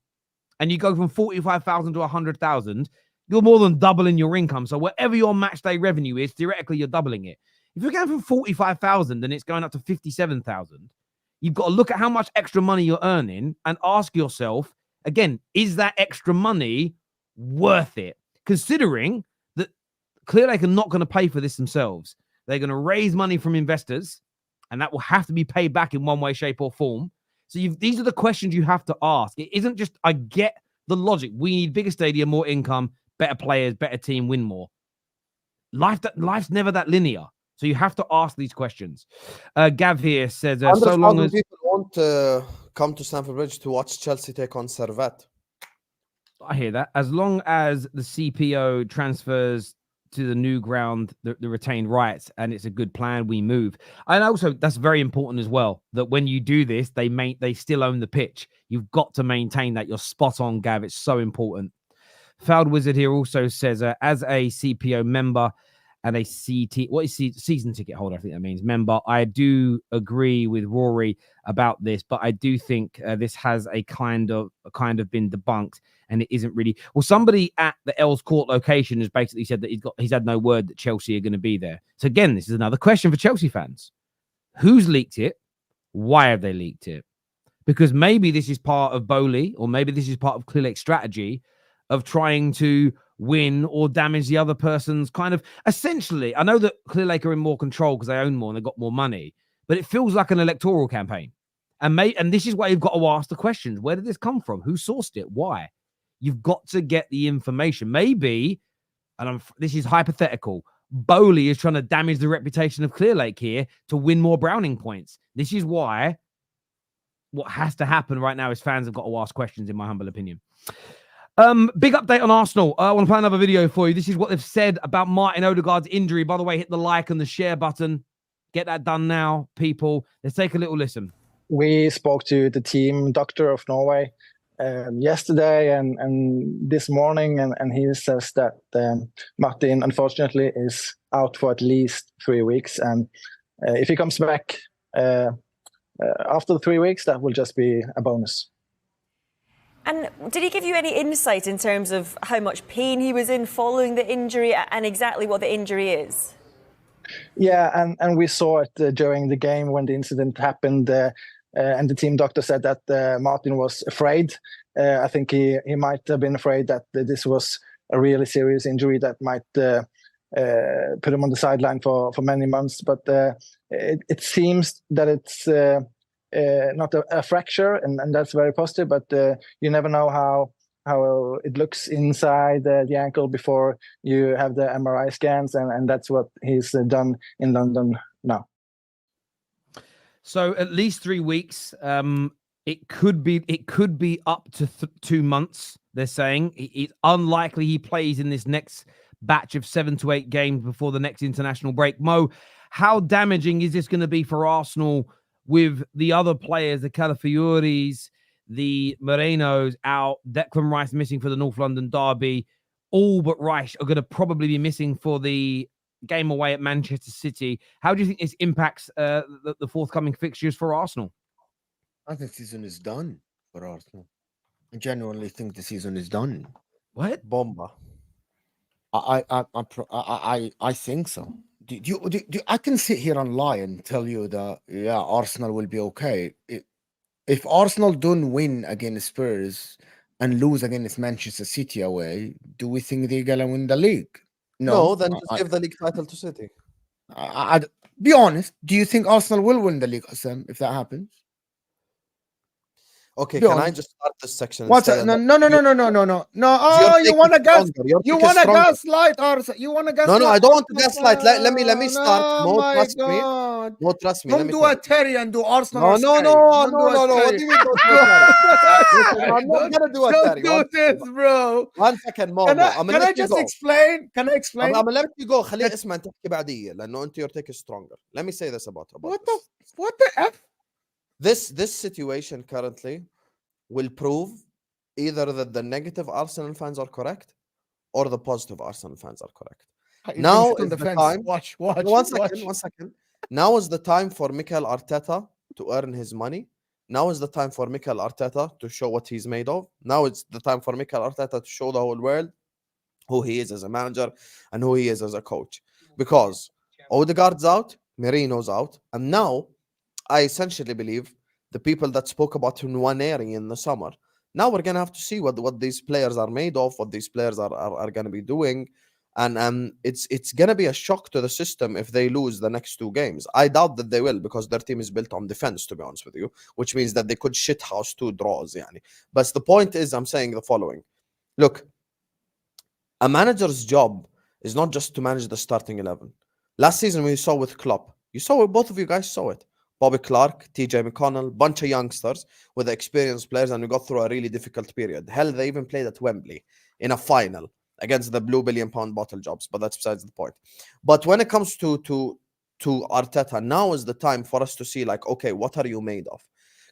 and you go from 45,000 to 100,000, you're more than doubling your income. So whatever your match day revenue is, theoretically, you're doubling it. If you're going from 45,000 and it's going up to 57,000, you've got to look at how much extra money you're earning and ask yourself, again, is that extra money worth it? Considering that Clearlake are not going to pay for this themselves. They're going to raise money from investors, and that will have to be paid back in one way, shape, or form. So these are the questions you have to ask. It isn't just, I get the logic. We need bigger stadium, more income, better players, better team, win more. Life's never that linear. So you have to ask these questions. Gav here says, so long as people won't come to Stamford Bridge to watch Chelsea take on Servette. I hear that. As long as the CPO transfers to the new ground, the retained rights, and it's a good plan, we move. And also, that's very important as well, that when you do this, they still own the pitch. You've got to maintain that. You're spot on, Gav. It's so important. Fouled Wizard here also says, as a CPO member and a season ticket holder, I think that means member, I do agree with Rory about this, but I do think this has a kind of been debunked, and it isn't really. Well, somebody at the Earls Court location has basically said that he's had no word that Chelsea are going to be there. So again, this is another question for Chelsea fans: who's leaked it? Why have they leaked it? Because maybe this is part of BULLIED, or maybe this is part of Clearlake's strategy of trying to win or damage the other person's kind of, essentially. I know that Clearlake are in more control because they own more and they've got more money, but it feels like an electoral campaign. And this is why you've got to ask the questions. Where did this come from? Who sourced it? Why? You've got to get the information. Maybe, and this is hypothetical, BULLIED is trying to damage the reputation of Clearlake here to win more Browning points. This is why what has to happen right now is fans have got to ask questions, in my humble opinion. Big update on Arsenal. I want to play another video for you. This is what they've said about Martin Odegaard's injury. By the way, hit the like and the share button. Get that done now, people. Let's take a little listen. We spoke to the team doctor of Norway yesterday and this morning, and he says that Martin, unfortunately, is out for at least 3 weeks. And if he comes back after the 3 weeks, that will just be a bonus. And did he give you any insight in terms of how much pain he was in following the injury and exactly what the injury is? Yeah, and we saw it during the game when the incident happened, and the team doctor said that Martin was afraid. I think he might have been afraid that this was a really serious injury that might put him on the sideline for many months. But it seems that it's not a fracture, and that's very positive. But you never know how it looks inside the ankle before you have the MRI scans, and that's what he's done in London now. So at least 3 weeks. It could be up to 2 months. They're saying it's unlikely he plays in this next batch of 7 to 8 games before the next international break. Mo, how damaging is this going to be for Arsenal with the other players, the Calafioris, the Morenos out, Declan Rice missing for the North London derby? All but Rice are going to probably be missing for the game away at Manchester City. How do you think this impacts the forthcoming fixtures for Arsenal? I think the season is done for Arsenal. I genuinely think the season is done. What? Bomba. I think so. I can sit here and lie and tell you that Arsenal will be okay. If Arsenal don't win against Spurs and lose against Manchester City away, do we think they're gonna win the league? No, then just give the league title to City. Be honest. Do you think Arsenal will win the league, Sam, if that happens? Okay, Be can I honest. just start this section? What's that? No. Oh, you want to gaslight Arsenal? You want to gaslight? No, I don't want to gaslight. Let me start. Oh No, trust me. God. No, trust me. Don't do a Terry and do Arsenal. No. What do you mean? I'm not gonna do a Terry. Don't do this, bro. 1 second, Mo. Can I just explain? Can I explain? I'm gonna let you go. خليه اسمع انت تحكي بعديه لانه انت your take is stronger. Let me say this about What this. the F? This situation currently will prove either that the negative Arsenal fans are correct or the positive Arsenal fans are correct. Now is the time. Watch. One second. Now is the time for Mikel Arteta to earn his money. Now is the time for Mikel Arteta to show what he's made of. Now it's the time for Mikel Arteta to show the whole world who he is as a manager and who he is as a coach. Because Odegaard's out, Merino's out, and now I essentially believe the people that spoke about Nwaneri in the summer, now we're going to have to see what these players are made of, what these players are going to be doing. And it's going to be a shock to the system if they lose the next 2 games. I doubt that they will because their team is built on defense, to be honest with you, which means that they could shithouse 2 draws. Yani. But the point is, I'm saying the following. Look, a manager's job is not just to manage the starting 11. Last season we saw with Klopp. You saw it, both of you guys saw it. Bobby Clark, TJ McConnell, bunch of youngsters with experienced players, and we got through a really difficult period. Hell, they even played at Wembley in a final against the blue £1 billion bottle jobs, but that's besides the point. But when it comes to Arteta, now is the time for us to see, like, okay, what are you made of?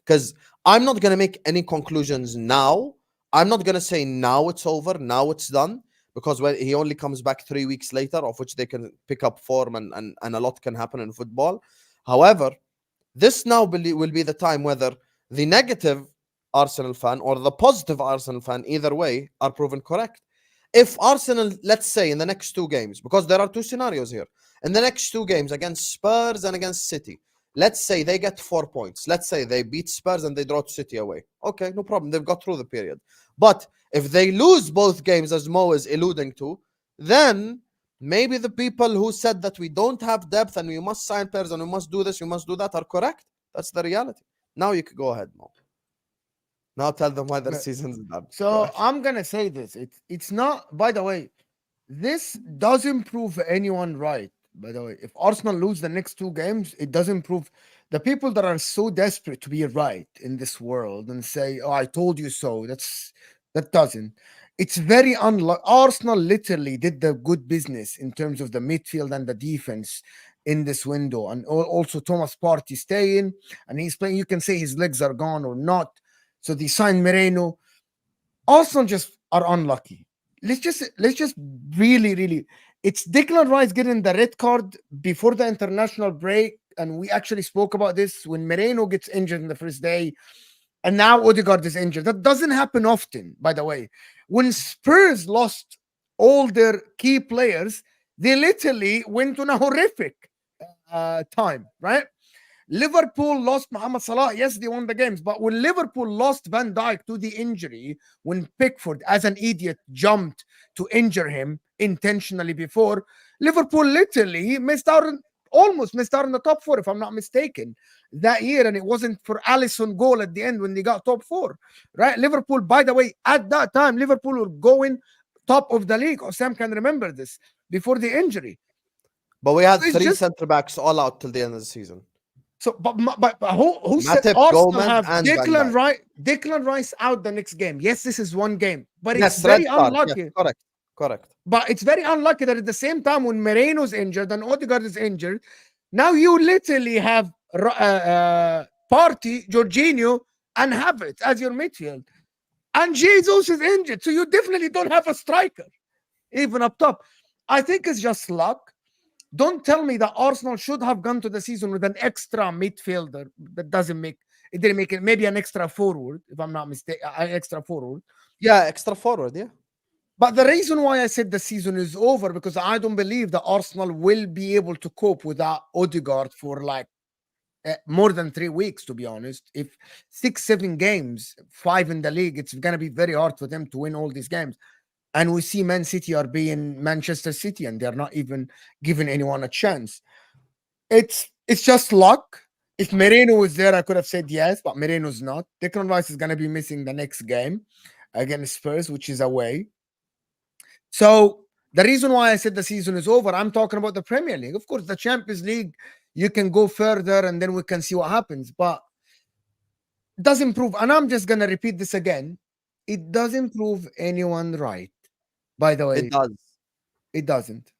Because I'm not going to make any conclusions now. I'm not going to say now it's over, now it's done, because when he only comes back 3 weeks later, of which they can pick up form and a lot can happen in football. However, this now will be the time whether the negative Arsenal fan or the positive Arsenal fan, either way, are proven correct. If Arsenal, let's say in the next 2 games, because there are 2 scenarios here, in the next 2 games against Spurs and against City, let's say they get 4 points. Let's say they beat Spurs and they draw to City away. Okay, no problem. They've got through the period. But if they lose both games, as Mo is alluding to, then maybe the people who said that we don't have depth and we must sign players and we must do this, we must do that are correct. That's the reality. Now you can go ahead, Mo. Now tell them why their season's done. So I'm going to say this. It's not, by the way, this doesn't prove anyone right. By the way, if Arsenal lose the next 2 games, it doesn't prove the people that are so desperate to be right in this world and say, oh, I told you so. That doesn't. It's very unlucky. Arsenal literally did the good business in terms of the midfield and the defense in this window. And also Thomas Partey staying and he's playing. You can say his legs are gone or not. So they signed Moreno. Arsenal just are unlucky. Let's just really. It's Declan Rice getting the red card before the international break. And we actually spoke about this when Moreno gets injured in the first day. And now Odegaard is injured. That doesn't happen often, by the way. When Spurs lost all their key players, they literally went on a horrific time, right? Liverpool lost Mohamed Salah. Yes, they won the games. But when Liverpool lost Van Dijk to the injury, when Pickford, as an idiot, jumped to injure him intentionally before, Liverpool literally missed out on almost missed out on the top 4, if I'm not mistaken, that year. And it wasn't for Alisson goal at the end when they got top 4, right? Liverpool, by the way, at that time, Liverpool were going top of the league. Sam can remember this before the injury. But we had It's 3 just- center backs all out till the end of the season. So, but who said Matip, Arsenal Gomez, have and Van Declan Rice out the next game? Yes, this is one game, but Yes, it's very red card. unlucky. Yes, correct. But it's very unlucky that at the same time when Moreno's injured and Odegaard is injured, now you literally have Partey, Jorginho, and Havertz as your midfield. And Jesus is injured, so you definitely don't have a striker, even up top. I think it's just luck. Don't tell me that Arsenal should have gone to the season with an extra midfielder that didn't make it. Maybe an extra forward, if I'm not mistaken, an extra forward. Yeah, extra forward, yeah. But the reason why I said the season is over, because I don't believe that Arsenal will be able to cope without Odegaard for like more than 3 weeks, to be honest. If 6-7 games, 5 in the league, it's going to be very hard for them to win all these games. And we see Man City are being Manchester City, and they're not even giving anyone a chance. It's just luck. If Moreno was there, I could have said yes, but Moreno's not. Declan Rice is going to be missing the next game against Spurs, which is away. So the reason why I said the season is over, I'm talking about the Premier League. Of course, the Champions League, you can go further and then we can see what happens. But it doesn't prove, and I'm just going to repeat this again, it doesn't prove anyone right. By the way, It does. It doesn't.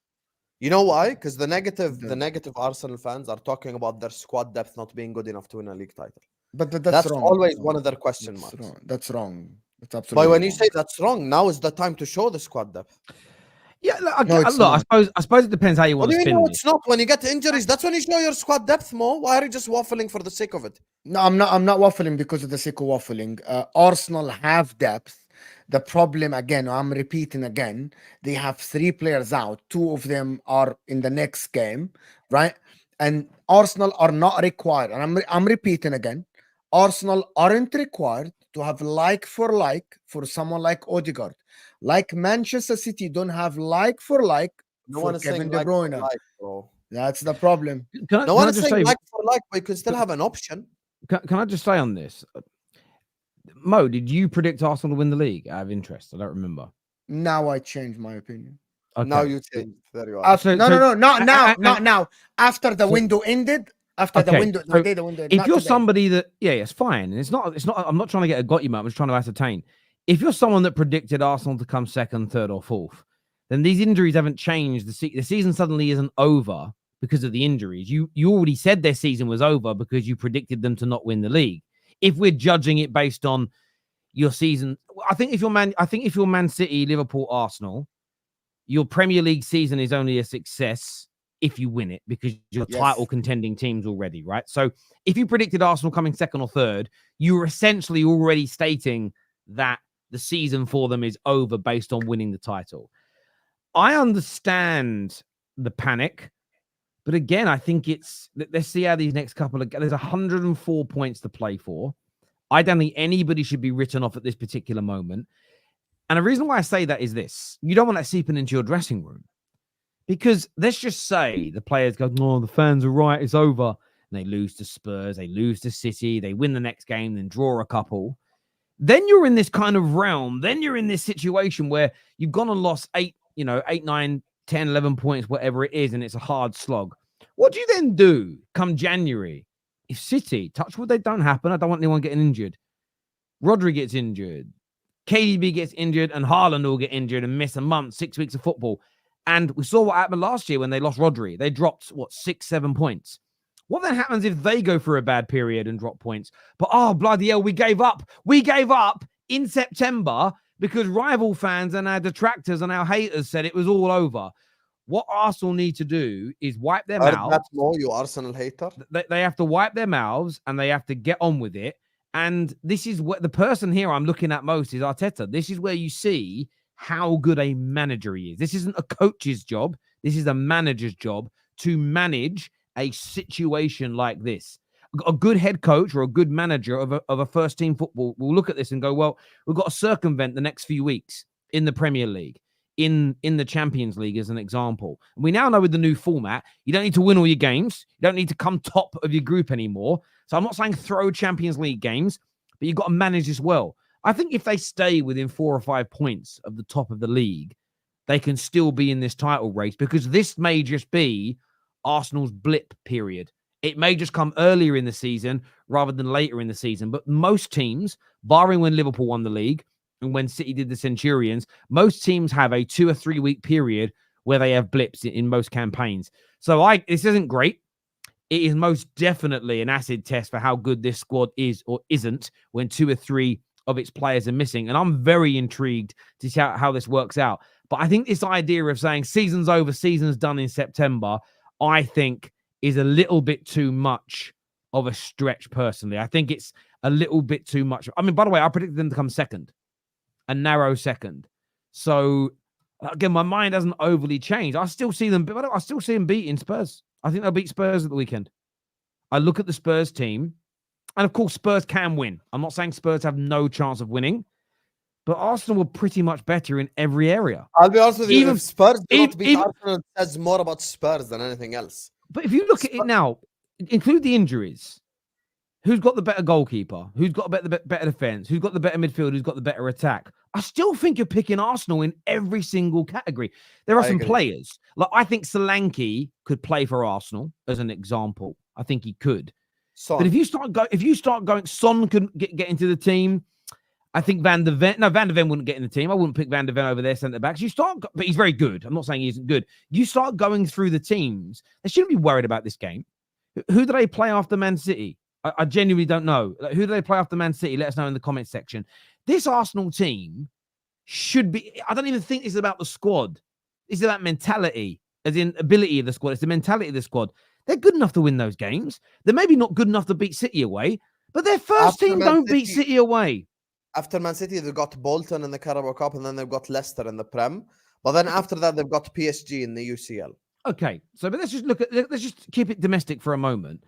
You know why? Because the negative Arsenal fans are talking about their squad depth not being good enough to win a league title. But That's wrong. always one of their question That's marks. wrong. That's wrong. That's absolutely But when you wrong. say that's wrong, now is the time to show the squad depth. Yeah, look, No, it's look, I suppose it depends how you What want do to you spin know this. it's not? When you get injuries, that's when you show your squad depth more. Why are you just waffling for the sake of it? No, I'm not waffling because of the sake of waffling. Arsenal have depth. The problem, again, I'm repeating again, they have 3 players out. 2 of them are in the next game, right? And Arsenal are not required. And I'm repeating again, Arsenal aren't required to have like for someone like Odegaard. Like Manchester City don't have like for No for one is Kevin saying De like for Bruyne. like, bro. That's the problem. Can I No one just is say, saying like for like, but you can still have an option. can I just say on this? Mo, did you predict Arsenal to win the league out of interest? I don't remember. Now I change my opinion. Okay. Now you change. There you are. After, no, not now, I- not now. After the window ended, after the Okay, window, so the day the window ended. if not you're today. somebody that, yeah, it's fine. And it's not, I'm not trying to get a got you, man. I'm just trying to ascertain. If you're someone that predicted Arsenal to come second, third, or fourth, then these injuries haven't changed. The season suddenly isn't over because of the injuries. You already said their season was over because you predicted them to not win the league. If we're judging it based on your season, I think if you're Man City, Liverpool, Arsenal, your Premier League season is only a success if you win it because you're Yes. title contending teams already, right? So if you predicted Arsenal coming second or third, you were essentially already stating that the season for them is over based on winning the title. I understand the panic, but again, I think let's see how these next couple of, there's 104 points to play for. I don't think anybody should be written off at this particular moment. And the reason why I say that is this. You don't want that seeping into your dressing room. Because let's just say the players go, no, the fans are right, it's over. And they lose to Spurs, they lose to City, they win the next game, then draw a couple. Then you're in this kind of realm. Then you're in this situation where you've gone and lost 8, 9, 10, 11 points, whatever it is, and it's a hard slog. What do you then do come January? If City, touch wood, they don't happen. I don't want anyone getting injured. Rodri gets injured. KDB gets injured and Haaland will get injured and miss a month, 6 weeks of football. And we saw what happened last year when they lost Rodri. They dropped, 6, 7 points. What then happens if they go through a bad period and drop points? But, oh, bloody hell, we gave up. We gave up in September because rival fans and our detractors and our haters said it was all over. What Arsenal need to do is wipe their mouths. That's more, you Arsenal hater. They have to wipe their mouths and they have to get on with it. And this is what the person here I'm looking at most is Arteta. This is where you see how good a manager he is. This isn't a coach's job. This is a manager's job to manage a situation like this. A good head coach or a good manager of a first team football will look at this and go, well, we've got to circumvent the next few weeks in the Premier League. in the Champions League as an example. And we now know with the new format, you don't need to win all your games. You don't need to come top of your group anymore. So I'm not saying throw Champions League games, but you've got to manage this well. I think if they stay within 4 or 5 points of the top of the league, they can still be in this title race, because this may just be Arsenal's blip period. It may just come earlier in the season rather than later in the season. But most teams, barring when Liverpool won the league and when City did the Centurions, most teams have a 2 or 3 week period where they have blips in most campaigns. So this isn't great. It is most definitely an acid test for how good this squad is or isn't when 2 or 3 of its players are missing. And I'm very intrigued to see how this works out. But I think this idea of saying season's over, season's done in September, I think is a little bit too much of a stretch personally. I think it's a little bit too much. I mean, by the way, I predicted them to come second, a narrow second. So again, my mind hasn't overly changed. I still see them beating Spurs. I think they'll beat Spurs at the weekend. I look at the Spurs team, and of course, Spurs can win. I'm not saying Spurs have no chance of winning, but Arsenal were pretty much better in every area. I'll be honest with you, if Spurs do not beat even, Arsenal, it says more about Spurs than anything else. But if you look at it now, include the injuries, who's got the better goalkeeper? Who's got the better defense? Who's got the better midfield? Who's got the better attack? I still think you're picking Arsenal in every single category. There are some players. Like, I think Solanke could play for Arsenal as an example. I think he could. Son. But if you start going, Son can get into the team. I think Van der Ven wouldn't get in the team. I wouldn't pick Van der Ven over their centre backs. But he's very good. I'm not saying he isn't good. You start going through the teams. They shouldn't be worried about this game. Who do they play after Man City? I genuinely don't know. Like, who do they play after Man City? Let us know in the comment section. This Arsenal team should be. I don't even think it's about the squad. It's about mentality, as in ability of the squad. It's the mentality of the squad. They're good enough to win those games. They're maybe not good enough to beat City away, but their first team don't beat City away. After Man City, they've got Bolton in the Carabao Cup, and then they've got Leicester in the Prem. But then after that, they've got PSG in the UCL. Okay, so but let's just keep it domestic for a moment.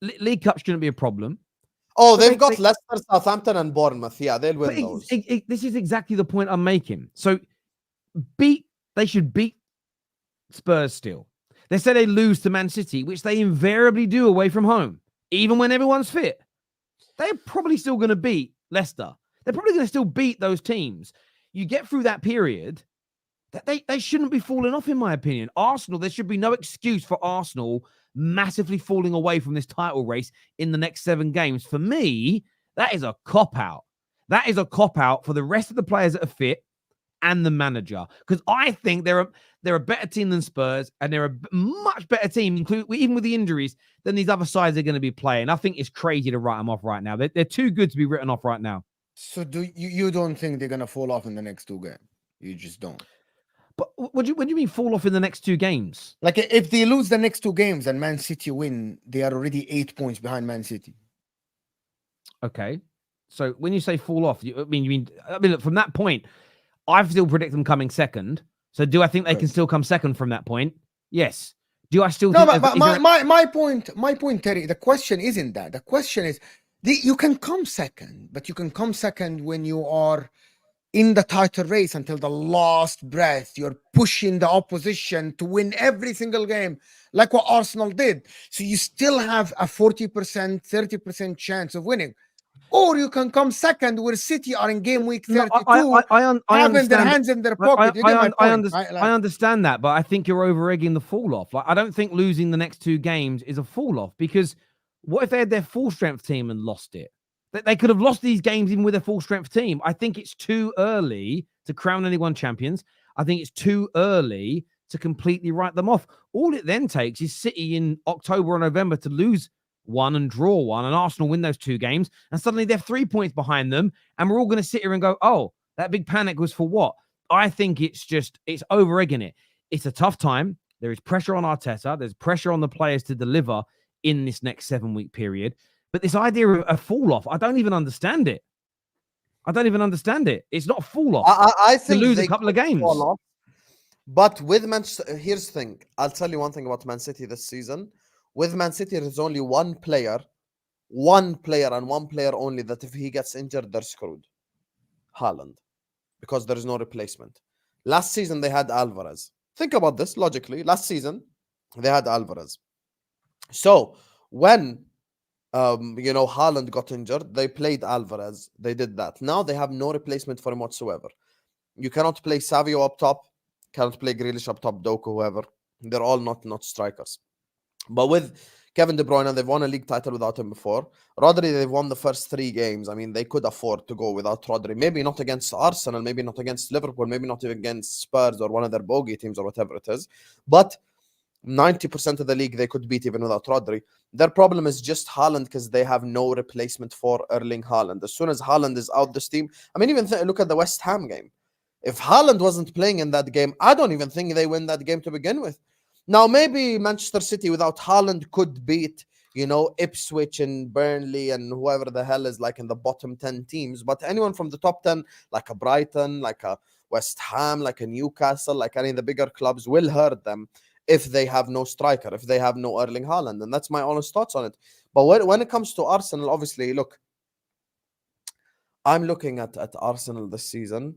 League Cup shouldn't be a problem. Oh, they've got Leicester, Southampton, and Bournemouth. Yeah, they'll win those. This is exactly the point I'm making. So they should beat Spurs still. They say they lose to Man City, which they invariably do away from home, even when everyone's fit. They're probably still going to beat Leicester. They're probably going to still beat those teams. You get through that period, they shouldn't be falling off, in my opinion. Arsenal, there should be no excuse for Arsenal massively falling away from this title race in the next 7 games. For me, that is a cop-out. That is a cop-out for the rest of the players that are fit and the manager. Because I think they're a better team than Spurs, and they're a much better team, even with the injuries, than these other sides they're going to be playing. I think it's crazy to write them off right now. They're too good to be written off right now. So you don't think they're going to fall off in the next 2 games? You just don't? But what do you mean fall off in the next 2 games? Like, if they lose the next 2 games and Man City win, they are already 8 points behind Man City. Okay. So when you say fall off, I mean, look, from that point, I still predict them coming second. So do I think they can still come second from that point? Yes. Do I still? No, but my point, Terry. The question isn't that. The question is, you can come second, but you can come second when you are in the title race until the last breath. You're pushing the opposition to win every single game, like what Arsenal did. So you still have a 40%, 30% chance of winning. Or you can come second where City are in game week 32, having their hands in their pocket. I understand that, but I think you're over-egging the fall-off. Like, I don't think losing the next 2 games is a fall-off, because what if they had their full-strength team and lost it? They could have lost these games even with their full-strength team. I think it's too early to crown anyone champions. I think it's too early to completely write them off. All it then takes is City in October or November to lose 1 and draw 1, and Arsenal win those 2 games, and suddenly they're 3 points behind them, and we're all going to sit here and go, oh, that big panic was for what? I think it's over-egging it. It's a tough time. There is pressure on Arteta. There's pressure on the players to deliver in this next 7-week period. But this idea of a fall-off, I don't even understand it. It's not a fall-off. I think to lose a couple of games. But with here's the thing. I'll tell you one thing about Man City this season. With Man City, there's only one player and one player only that if he gets injured, they're screwed. Haaland. Because there is no replacement. Last season, they had Alvarez. Think about this logically. Last season, they had Alvarez. So when Haaland got injured, they played Alvarez. They did that. Now they have no replacement for him whatsoever. You cannot play Savio up top, cannot play Grealish up top, Doku, whoever. They're all not strikers. But with Kevin De Bruyne, they've won a league title without him before. Rodri, they've won the first 3 games. I mean, they could afford to go without Rodri. Maybe not against Arsenal, maybe not against Liverpool, maybe not even against Spurs or one of their bogey teams or whatever it is. But 90% of the league they could beat even without Rodri. Their problem is just Haaland because they have no replacement for Erling Haaland. As soon as Haaland is out this team, I mean, even look at the West Ham game. If Haaland wasn't playing in that game, I don't even think they win that game to begin with. Now, maybe Manchester City without Haaland could beat, Ipswich and Burnley and whoever the hell is like in the bottom 10 teams. But anyone from the top 10, like a Brighton, like a West Ham, like a Newcastle, like any of the bigger clubs will hurt them if they have no striker, if they have no Erling Haaland. And that's my honest thoughts on it. But when it comes to Arsenal, obviously, look, I'm looking at Arsenal this season.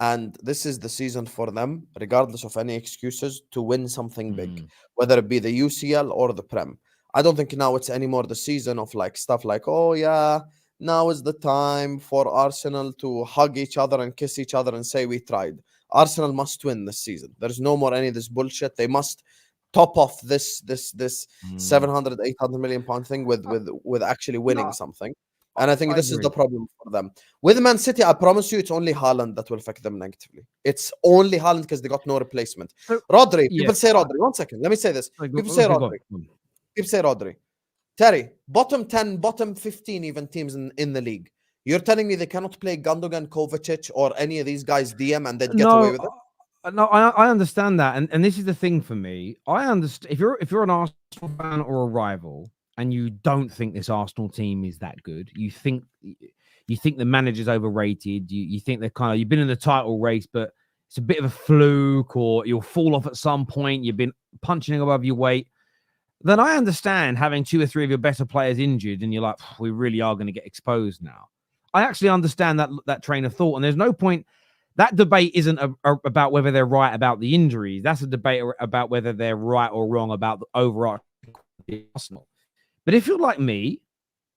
And this is the season for them, regardless of any excuses, to win something big, whether it be the UCL or the Prem. I don't think now it's anymore the season of like stuff like, oh yeah, now is the time for Arsenal to hug each other and kiss each other and say we tried. Arsenal must win this season. There's no more any of this bullshit. They must top off this 700, 800 million pound thing with actually winning something. And I think this is the problem for them. With Man City, I promise you, it's only Haaland that will affect them negatively. It's only Haaland because they got no replacement. Rodri, people say Rodri. 1 second, let me say this. People say Rodri. People say Rodri. Terry, bottom 10, bottom 15 even teams in the league. You're telling me they cannot play Gundogan, Kovacic, or any of these guys DM and they'd get away with it? No, I understand that. And this is the thing for me. I understand if you're an Arsenal fan or a rival, and you don't think this Arsenal team is that good, you think the manager's overrated, you think they're you've been in the title race, but it's a bit of a fluke, or you'll fall off at some point, you've been punching above your weight, then I understand having 2 or 3 of your better players injured, and you're like, we really are going to get exposed now. I actually understand that train of thought, and there's no point. That debate isn't about whether they're right about the injuries. That's a debate about whether they're right or wrong about the overarching Arsenal. But if you're like me,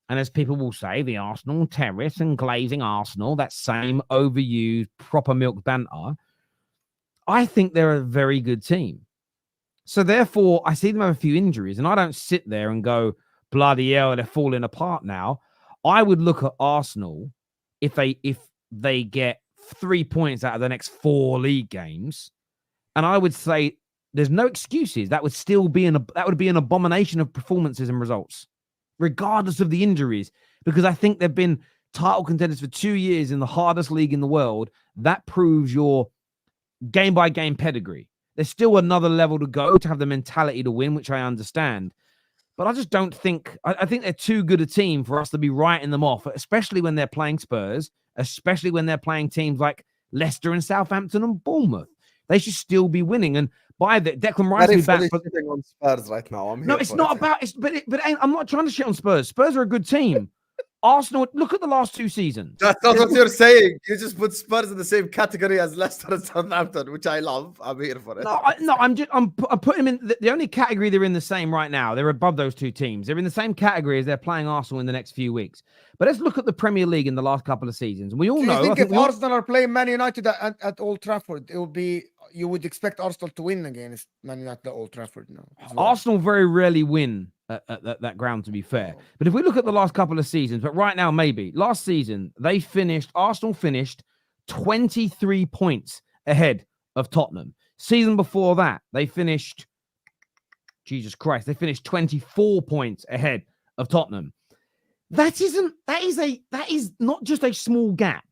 and as people will say, the Arsenal terrorists and glazing Arsenal, that same overused, proper milk banter, I think they're a very good team. So therefore, I see them have a few injuries, and I don't sit there and go, bloody hell, they're falling apart now. I would look at Arsenal if they get 3 points out of the next 4 league games, and I would say there's no excuses. That would still be an abomination of performances and results, regardless of the injuries, because I think they've been title contenders for 2 years in the hardest league in the world. That proves your game by game pedigree. There's still another level to go to have the mentality to win, which I understand. But I just don't think, I think they're too good a team for us to be writing them off, especially when they're playing Spurs, especially when they're playing teams like Leicester and Southampton and Bournemouth. They should still be winning. And by the Declan Rice will be back. Sitting on Spurs right now. No, it's not about. I'm not trying to shit on Spurs. Spurs are a good team. Arsenal, look at the last 2 seasons. That's not what you're saying. You just put Spurs in the same category as Leicester and Southampton, which I love. I'm here for it. I'm putting them in the only category they're in the same right now. They're above those 2 teams. They're in the same category as they're playing Arsenal in the next few weeks. But let's look at the Premier League in the last couple of seasons. We all know. I think if Arsenal are playing Man United at Old Trafford, it will be. You would expect Arsenal to win against Man United at Old Trafford now. Well. Arsenal very rarely win at that ground, to be fair. But if we look at the last couple of seasons, but right now maybe, last season, Arsenal finished 23 points ahead of Tottenham. Season before that, they finished 24 points ahead of Tottenham. That is not just a small gap.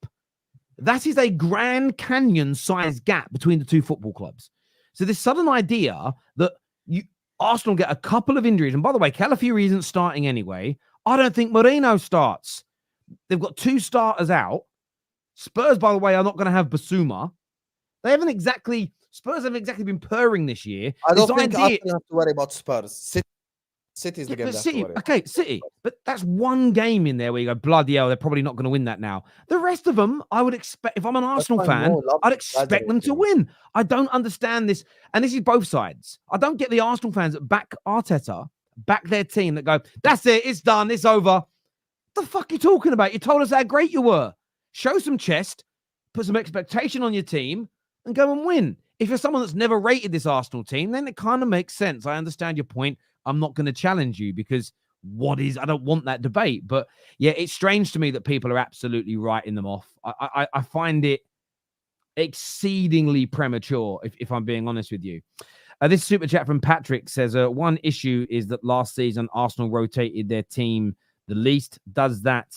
That is a Grand Canyon-sized gap between the 2 football clubs. So this sudden idea that Arsenal get a couple of injuries, and by the way, Calafiori isn't starting anyway. I don't think Moreno starts. They've got 2 starters out. Spurs, by the way, are not going to have Basuma. Spurs haven't exactly been purring this year. I don't think Arsenal have to worry about Spurs. City's the Yeah, game but they have to City, worry. okay, City, but that's one game in there where you go, bloody hell, they're probably not going to win that now. The rest of them, I would expect, if I'm an Arsenal why fan, Mo loves I'd expect them to exaggerating. win. I don't understand this. And this is both sides. I don't get the Arsenal fans that back Arteta, back their team that go, that's it, it's done, it's over. What the fuck are you talking about? You told us how great you were. Show some chest, put some expectation on your team, and go and win. If you're someone that's never rated this Arsenal team, then it kind of makes sense. I understand your point. I'm not going to challenge you because I don't want that debate. But yeah, it's strange to me that people are absolutely writing them off. I find it exceedingly premature, if I'm being honest with you. This super chat from Patrick says, one issue is that last season Arsenal rotated their team the least. Does that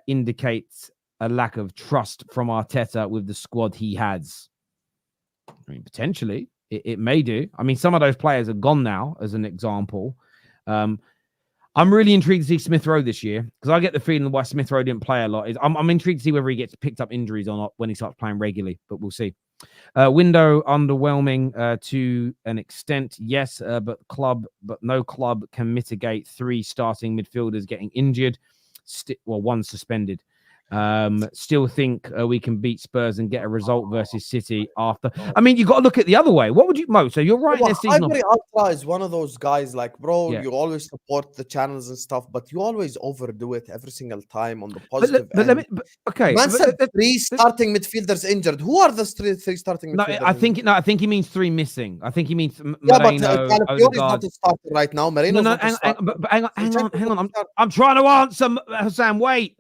indicate a lack of trust from Arteta with the squad he has? I mean, potentially, it may do. I mean, some of those players are gone now, as an example. I'm really intrigued to see Smith Rowe this year because I get the feeling why Smith Rowe didn't play a lot. I'm intrigued to see whether he gets picked up injuries or not when he starts playing regularly, but we'll see. Window underwhelming to an extent, yes, but no club can mitigate 3 starting midfielders getting injured. One suspended. Still think we can beat Spurs and get a result versus City after. I mean, you got to look at the other way. What would you, Mo? So you're writing this season. Ivory Ultra is one of those guys, like, bro, Yeah. you always support the channels and stuff, but you always overdo it every single time on the positive But end. okay. Man said 3 starting midfielders injured. Who are the 3 starting No, midfielders? I think he means 3 missing. I think he means Yeah, but Moreno, Calafiori is Odegaard. not a starter right now. Marino's not a starter. But hang on. I'm trying to answer, Hassan. Wait.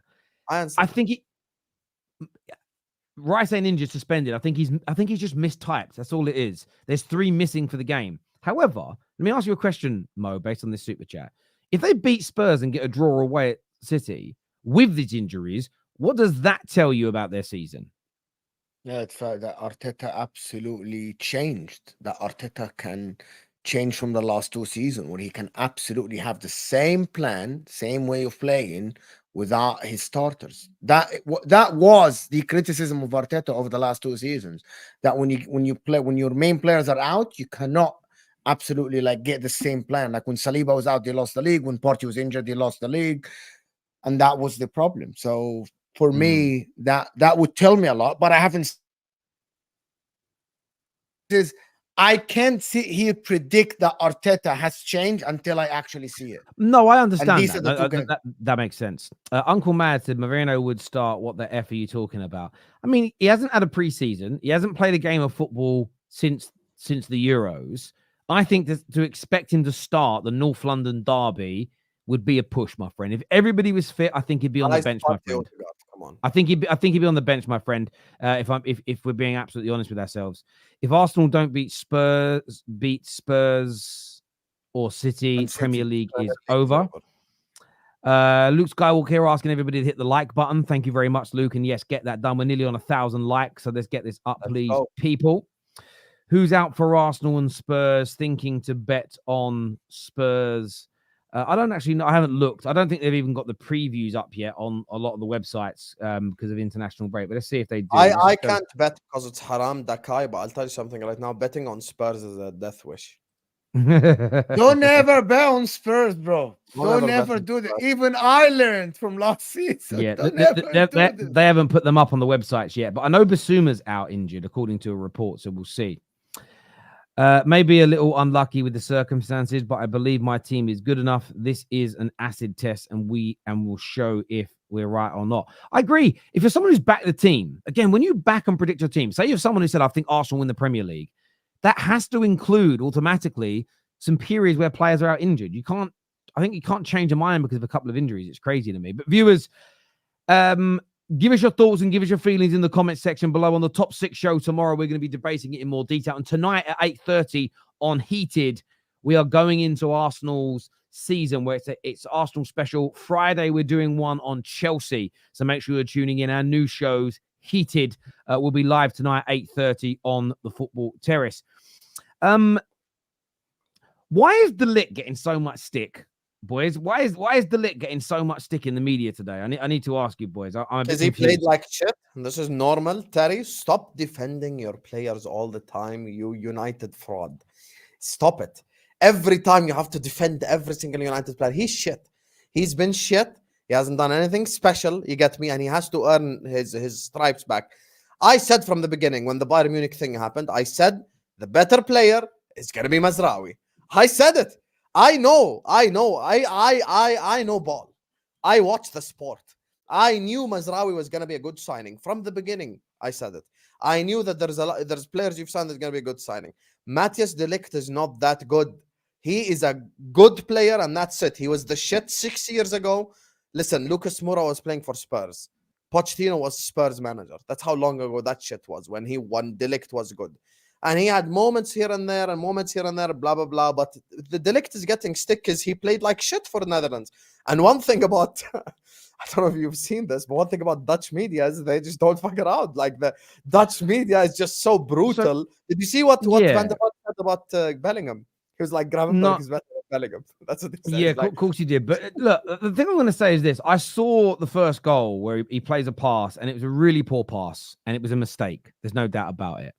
I think Rice ain't injured, suspended. I think he's just mistyped. That's all it is. There's 3 missing for the game. However, let me ask you a question, Mo, based on this super chat. If they beat Spurs and get a draw away at City with these injuries, what does that tell you about their season? Yeah, it's that Arteta absolutely changed. That Arteta can change from the last 2 seasons, where he can absolutely have the same plan, same way of playing without his starters. That was the criticism of Arteta over the last 2 seasons. That when your main players are out, you cannot absolutely like get the same plan. Like when Saliba was out, they lost the league. When Partey was injured, they lost the league, and that was the problem. So for me, that would tell me a lot, but I haven't. I can't sit here predict that Arteta has changed until I actually see it. No, I understand these that. are the 2 games. That makes sense. Uncle Mad said Moreno would start. What the F are you talking about? I mean, he hasn't had a preseason. He hasn't played a game of football since the Euros. I think to expect him to start the North London derby would be a push, my friend. If everybody was fit, I think he'd be on the bench, my friend. Come on. I think he'd be on the bench, my friend. If we're being absolutely honest with ourselves, if Arsenal don't beat Spurs or City, Premier League is over. Luke Skywalker here asking everybody to hit the like button. Thank you very much, Luke. And yes, get that done. We're nearly on 1,000 likes, so let's get this up, please, people. Who's out for Arsenal and Spurs? Thinking to bet on Spurs. I don't actually know. I haven't looked. I don't think they've even got the previews up yet on a lot of the websites because of international break. But let's see if they do. I can't bet because it's haram dakai, but I'll tell you something right now. Betting on Spurs is a death wish. Don't ever bet on Spurs, bro. Don't Don't do that. Even I learned from last season. Yeah, they haven't put them up on the websites yet. But I know Basuma's out injured, according to a report. So we'll see. Maybe a little unlucky with the circumstances, but I believe my team is good enough. This is an acid test, and we'll show if we're right or not. I agree. If you're someone who's backed the team, again, when you back and predict your team, say you're someone who said, I think Arsenal win the Premier League, that has to include automatically some periods where players are out injured. I think you can't change your mind because of a couple of injuries. It's crazy to me. But viewers, give us your thoughts and give us your feelings in the comments section below. On the Top 6 show tomorrow, we're going to be debating it in more detail. And tonight at 8:30 on Heated, we are going into Arsenal's season where it's Arsenal special. Friday, we're doing one on Chelsea. So make sure you're tuning in. Our new shows, Heated, will be live tonight, 8:30 on the Football Terrace. Why is the Ligt getting so much stick? Boys, why is the Ligt getting so much stick in the media today? I need to ask you, boys. Because he played like shit. And this is normal. Terry, stop defending your players all the time. You United fraud. Stop it. every time you have to defend every single United player. He's shit. He's been shit. He hasn't done anything special, you get me, and he has to earn his stripes back. I said from the beginning, when the Bayern Munich thing happened, I said the better player is going to be Mazraoui. I said it. I know ball. I watch the sport. I knew Mazraoui was going to be a good signing from the beginning. I said it. I knew that there's players you've signed that's going to be a good signing. Matthias de Ligt is not that good. He is a good player, and that's it. He was the shit 6 years ago. Listen, Lucas Moura was playing for Spurs. Pochettino was Spurs manager. That's how long ago that shit was, when De Ligt was good. And he had moments here and there and moments here and there, blah, blah, blah. But the De Ligt is getting stick because he played like shit for the Netherlands. And one thing about, I don't know if you've seen this, but one thing about Dutch media is they just don't fuck around. Like, the Dutch media is just so brutal. Did you see what Van der Vaart said about Bellingham? He was like, Gravenberch is better than Bellingham. That's what he said. Yeah, like, of course he did. But look, the thing I'm going to say is this. I saw the first goal where he plays a pass, and it was a really poor pass, and it was a mistake. There's no doubt about it.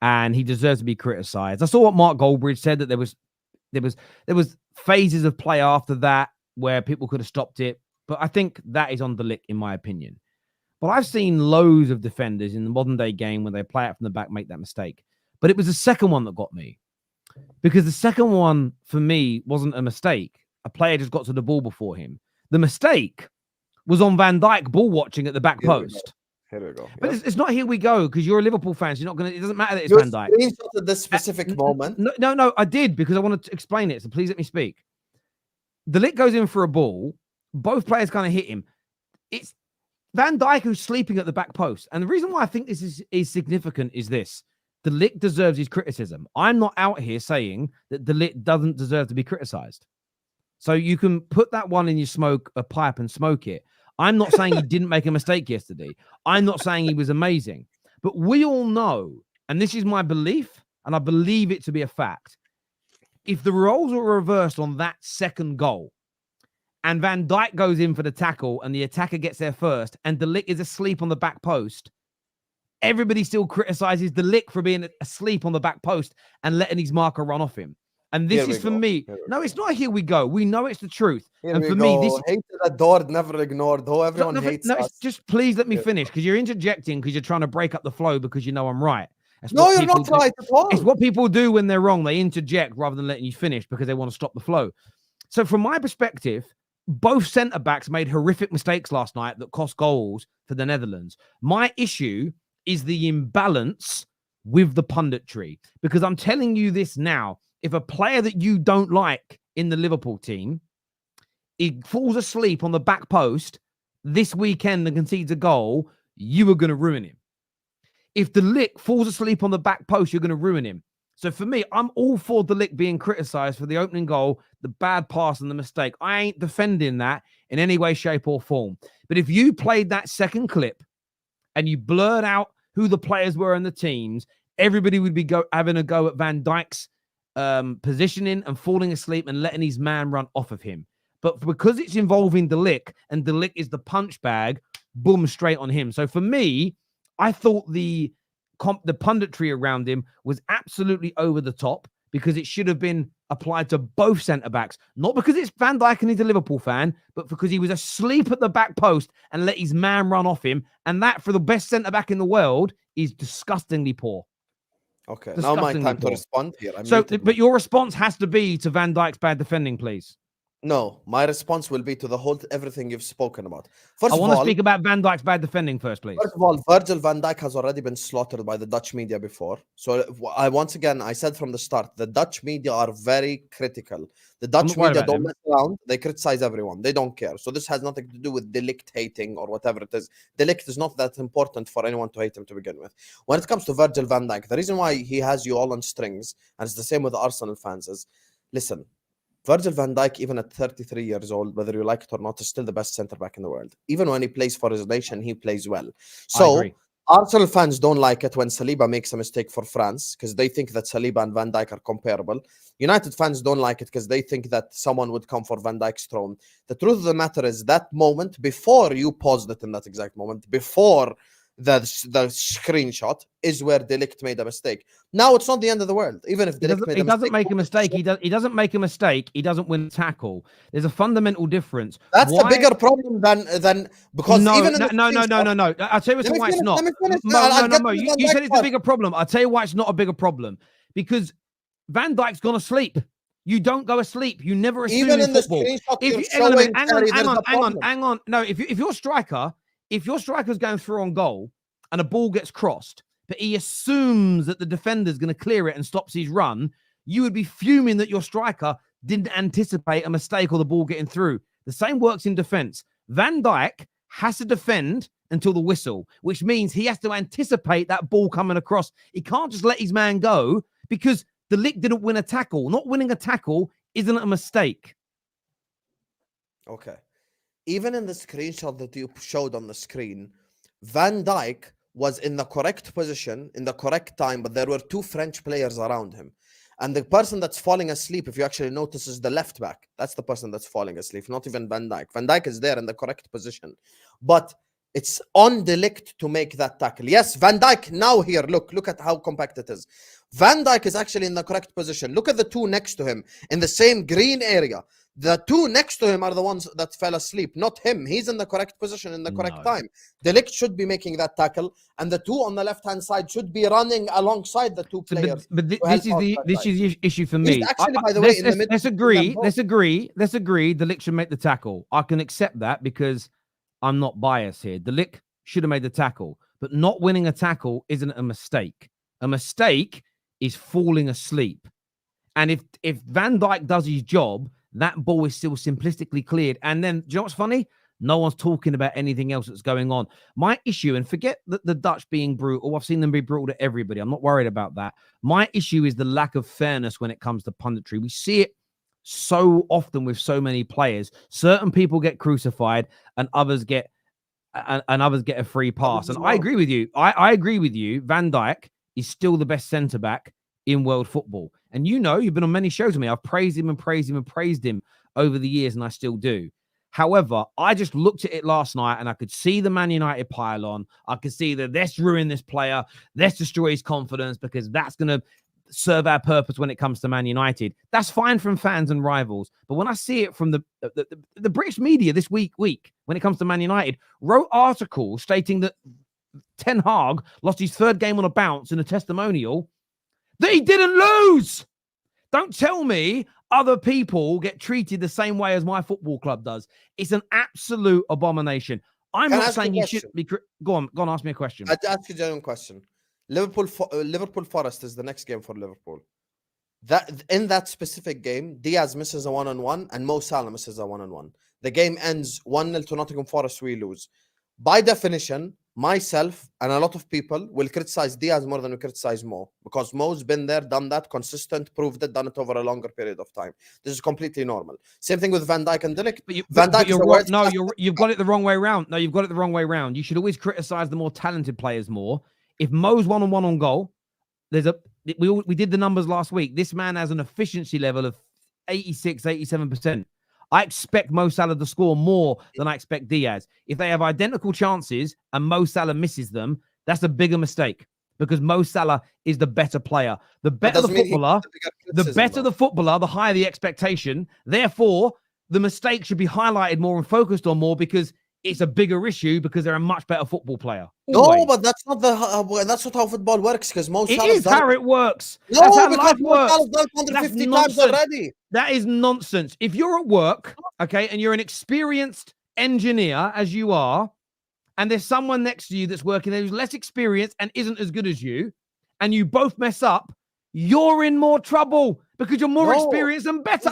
And he deserves to be criticised. I saw what Mark Goldbridge said, that there was phases of play after that where people could have stopped it. But I think that is on De Ligt, in my opinion. But I've seen loads of defenders in the modern day game when they play out from the back make that mistake. But it was the second one that got me. Because the second one, for me, wasn't a mistake. A player just got to the ball before him. The mistake was on Van Dijk ball watching at the back post. Here we go. But it's not here we go, because you're a Liverpool fan. So you're not going to, it doesn't matter that it's Van Dijk. You screenshotted this specific moment. No, I did, because I wanted to explain it. So please let me speak. De Ligt goes in for a ball. Both players kind of hit him. It's Van Dijk who's sleeping at the back post. And the reason why I think this is significant is this. De Ligt deserves his criticism. I'm not out here saying that De Ligt doesn't deserve to be criticized. So you can put that one in your pipe and smoke it. I'm not saying he didn't make a mistake yesterday. I'm not saying he was amazing. But we all know, and this is my belief, and I believe it to be a fact, if the roles were reversed on that second goal, and Van Dijk goes in for the tackle, and the attacker gets there first, and De Ligt is asleep on the back post, everybody still criticizes De Ligt for being asleep on the back post and letting his marker run off him. And this is for me. No, it's not here we go. We know it's the truth. And for me, this hated, adored, never ignored. Though everyone hates us. Just please let me finish, because you're interjecting because you're trying to break up the flow because you know I'm right. No, you're not right at all. It's what people do when they're wrong. They interject rather than letting you finish because they want to stop the flow. So from my perspective, both centre-backs made horrific mistakes last night that cost goals for the Netherlands. My issue is the imbalance with the punditry, because I'm telling you this now. If a player that you don't like in the Liverpool team, he falls asleep on the back post this weekend and concedes a goal, you are going to ruin him. If De Ligt falls asleep on the back post, you're going to ruin him. So for me, I'm all for De Ligt being criticised for the opening goal, the bad pass and the mistake. I ain't defending that in any way, shape or form. But if you played that second clip and you blurred out who the players were in the teams, everybody would be having a go at Van Dijk's positioning and falling asleep and letting his man run off of him. But because it's involving De Ligt, and De Ligt is the punch bag, boom, straight on him. So for me, I thought the punditry around him was absolutely over the top, because it should have been applied to both centre-backs. Not because it's Van Dijk and he's a Liverpool fan, but because he was asleep at the back post and let his man run off him. And that, for the best centre-back in the world, is disgustingly poor. Okay, now my time to respond here. But your response has to be to Van Dijk's bad defending, please. No, my response will be to everything you've spoken about. I want to speak about Van Dijk's bad defending first, please. First of all, Virgil van Dijk has already been slaughtered by the Dutch media before. So I said from the start, the Dutch media are very critical. The Dutch media don't mess around. They criticize everyone. They don't care. So this has nothing to do with De Ligt hating or whatever it is. De Ligt is not that important for anyone to hate him to begin with. When it comes to Virgil van Dijk, the reason why he has you all on strings, and it's the same with the Arsenal fans, is, listen, Virgil van Dijk, even at 33 years old, whether you like it or not, is still the best centre-back in the world. Even when he plays for his nation, he plays well. So Arsenal fans don't like it when Saliba makes a mistake for France, because they think that Saliba and Van Dijk are comparable. United fans don't like it because they think that someone would come for Van Dijk's throne. The truth of the matter is, that moment, before you paused it in that exact moment, before the screenshot is where De Ligt made a mistake. Now it's not the end of the world. Even if De Ligt made a mistake, doesn't make a mistake. He doesn't make a mistake. He doesn't win a tackle. There's a fundamental difference. That's a bigger problem than because no. even No. I'll tell you why it's not. No. You said it's a bigger problem. I'll tell you why it's not a bigger problem. Because Van Dijk's gone asleep. You don't go asleep. You never assume even in the football. Hang on. No, if your striker's going through on goal and a ball gets crossed, but he assumes that the defender's going to clear it and stops his run, you would be fuming that your striker didn't anticipate a mistake or the ball getting through. The same works in defense. Van Dijk has to defend until the whistle, which means he has to anticipate that ball coming across. He can't just let his man go because the Ligt didn't win a tackle. Not winning a tackle isn't a mistake. Okay. Even in the screenshot that you showed on the screen, Van Dijk was in the correct position, in the correct time, but there were two French players around him. And the person that's falling asleep, if you actually notice, is the left back. That's the person that's falling asleep, not even Van Dijk. Van Dijk is there in the correct position. But it's on De Ligt to make that tackle. Yes, Van Dijk now here, look at how compact it is. Van Dijk is actually in the correct position. Look at the two next to him in the same green area. The two next to him are the ones that fell asleep, not him. He's in the correct position in the correct time. De Ligt should be making that tackle, and the two on the left-hand side should be running alongside the two players. But this is the issue for me. He's actually, by the way, let's agree. De Ligt should make the tackle. I can accept that because I'm not biased here. De Ligt should have made the tackle, but not winning a tackle isn't a mistake. A mistake is falling asleep. And if Van Dijk does his job, that ball is still simplistically cleared. And then, do you know what's funny? No one's talking about anything else that's going on. My issue, and forget the Dutch being brutal. I've seen them be brutal to everybody. I'm not worried about that. My issue is the lack of fairness when it comes to punditry. We see it so often with so many players. Certain people get crucified and others get a free pass. And I agree with you. I agree with you. Van Dijk is still the best centre-back in world football. And you know, you've been on many shows with me. I've praised him and praised him and praised him over the years, and I still do. However, I just looked at it last night and I could see the Man United pile-on. I could see that let's ruin this player. Let's destroy his confidence because that's going to serve our purpose when it comes to Man United. That's fine from fans and rivals. But when I see it from the British media this week, when it comes to Man United, wrote articles stating that Ten Hag lost his third game on a bounce in a testimonial that he didn't lose. Don't tell me other people get treated the same way as my football club does. It's an absolute abomination. I'm not saying you should be... Go on, ask me a question. I'd ask you a genuine question. Liverpool Forest is the next game for Liverpool. In that specific game, Diaz misses a one-on-one and Mo Salah misses a one-on-one. The game ends 1-0 to Nottingham Forest, we lose. By definition, myself and a lot of people will criticize Diaz more than we criticize Mo, because Mo's been there, done that, consistent, proved it, done it over a longer period of time. This is completely normal. Same thing with Van Dijk and De Ligt. You've got it the wrong way around. No, you've got it the wrong way around. You should always criticize the more talented players more. If Mo's one-on-one on goal, we did the numbers last week. This man has an efficiency level of 86, 87%. I expect Mo Salah to score more than I expect Diaz. If they have identical chances and Mo Salah misses them, that's a bigger mistake because Mo Salah is the better player. The better the footballer, the higher the expectation. Therefore, the mistake should be highlighted more and focused on more because it's a bigger issue because they're a much better football player. Always. No, but that's not how football works. Because Mo Salah is how it works. No, that's how because life works. Mo Salah's done 150 times already. That is nonsense. If you're at work, okay, and you're an experienced engineer as you are, and there's someone next to you that's working there who's less experienced and isn't as good as you, and you both mess up, you're in more trouble because you're more experienced and better.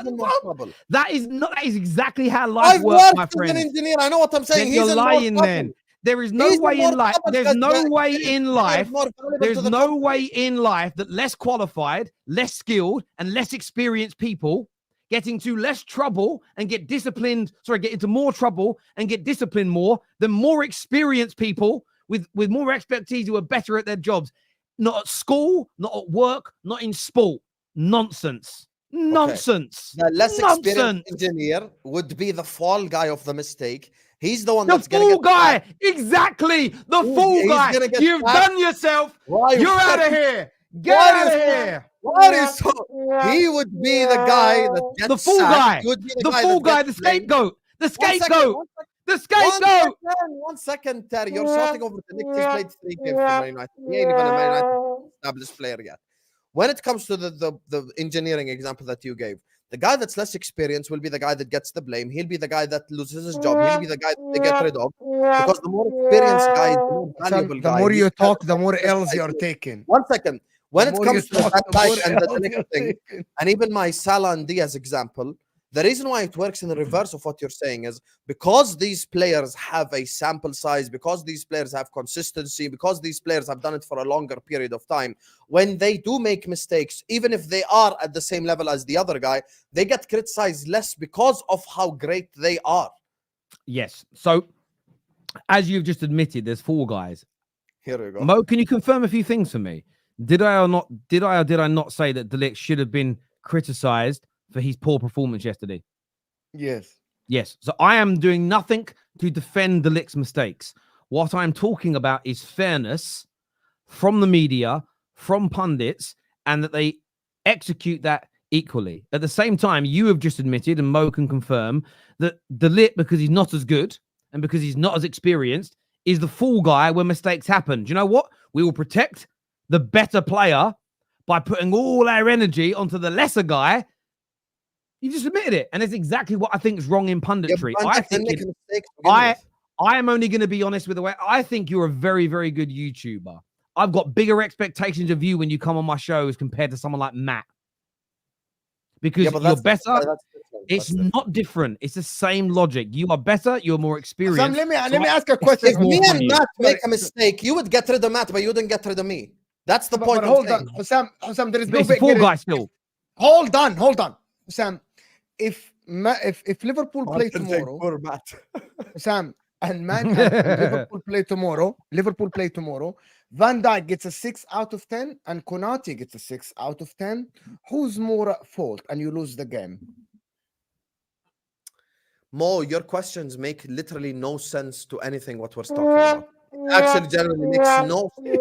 That is exactly how life works, my friend. I've worked as an engineer. I know what I'm saying. You're lying then. There is no way in life. There's no way in life. There's no way in life that less qualified, less skilled, and less experienced people get into less trouble and get disciplined. Get into more trouble and get disciplined more than more experienced people with more expertise who are better at their jobs. Not at school, not at work, not in sport. Nonsense. Nonsense. The less experienced engineer would be the fall guy of the mistake. He's the one The that's gonna fool get guy, sacked. exactly. The fool He's guy. gonna get You've sacked. done yourself. Why You're out of here. Get out of here. He would be the guy that gets The fool sacked. guy. He would be The fool guy. The scapegoat. The scapegoat. The scapegoat. 1 second, Terry. You're shouting over the Ligt. He's played 3 games for Man United. He ain't even a Man United established player yet. When it comes to the engineering example that you gave, the guy that's less experienced will be the guy that gets the blame. He'll be the guy that loses his job. He'll be the guy that they get rid of. Because the more experienced guy is the more valuable guy. The more you talk, the more L's L's you're taking. 1 second. When it comes to Van Dijk and the L's next you're thing, taking. and even my Salah and Diaz example, the reason why it works in the reverse of what you're saying is because these players have a sample size, because these players have consistency, because these players have done it for a longer period of time. When they do make mistakes, even if they are at the same level as the other guy, they get criticized less because of how great they are. Yes. So, as you've just admitted, there's 4 guys. Here we go. Mo, can you confirm a few things for me? Did I not say that De Ligt should have been criticized for his poor performance yesterday? Yes. Yes. So I am doing nothing to defend De Ligt's mistakes. What I'm talking about is fairness from the media, from pundits, and that they execute that equally. At the same time, you have just admitted, and Mo can confirm, that De Ligt, because he's not as good and because he's not as experienced, is the fool guy when mistakes happen. Do you know what? We will protect the better player by putting all our energy onto the lesser guy. You just admitted it, and it's exactly what I think is wrong in punditry. I am only going to be honest with the way I think you're a very, very good YouTuber. I've got bigger expectations of you when you come on my shows compared to someone like Matt, because you're better. It's not different. It's the same logic. You are better. You're more experienced. Sam, let me ask a question. If me and Matt make a mistake, you would get rid of Matt, but you wouldn't get rid of me. That's the point. But hold on, Sam, there is no big fool guy still. Hold on, Sam. If Liverpool play tomorrow, Sam and Liverpool play tomorrow. Van Dijk gets a 6 out of 10, and Konate gets a 6 out of 10. Who's more at fault? And you lose the game. Mo, your questions make literally no sense to anything what we're talking about. Actually, generally makes no sense.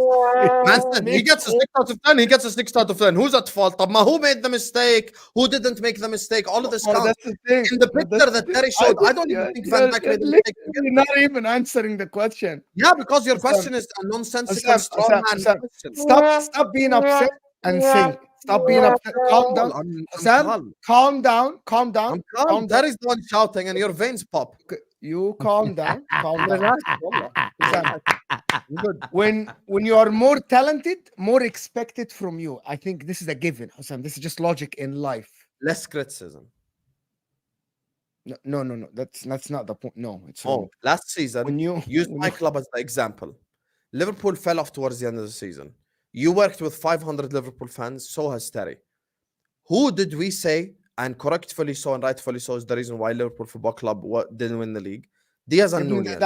Man said he gets a 6 out of 10. He gets a 6 out of 10. Who's at fault? Who made the mistake? Who didn't make the mistake? All of this counts. That's the thing. In the picture that Terry showed, I don't even think Van Dijk made the mistake. You're not even answering the question. Yeah, because your question is a nonsensical straw man question. Stop being upset and think. Stop being upset. Calm down. Sam, calm down. I'm calm. That is the one shouting and your veins pop. You calm down. Calm down. When you are more talented, more expected from you. I think this is a given, Hassan. This is just logic in life. Less criticism. No. That's not the point. No, it's wrong. Last season, use my club as the example. Liverpool fell off towards the end of the season. You worked with 500 Liverpool fans, so has Terry. Who did we say, and correctfully so and rightfully so, is the reason why Liverpool Football Club didn't win the league? Diaz and Nunez.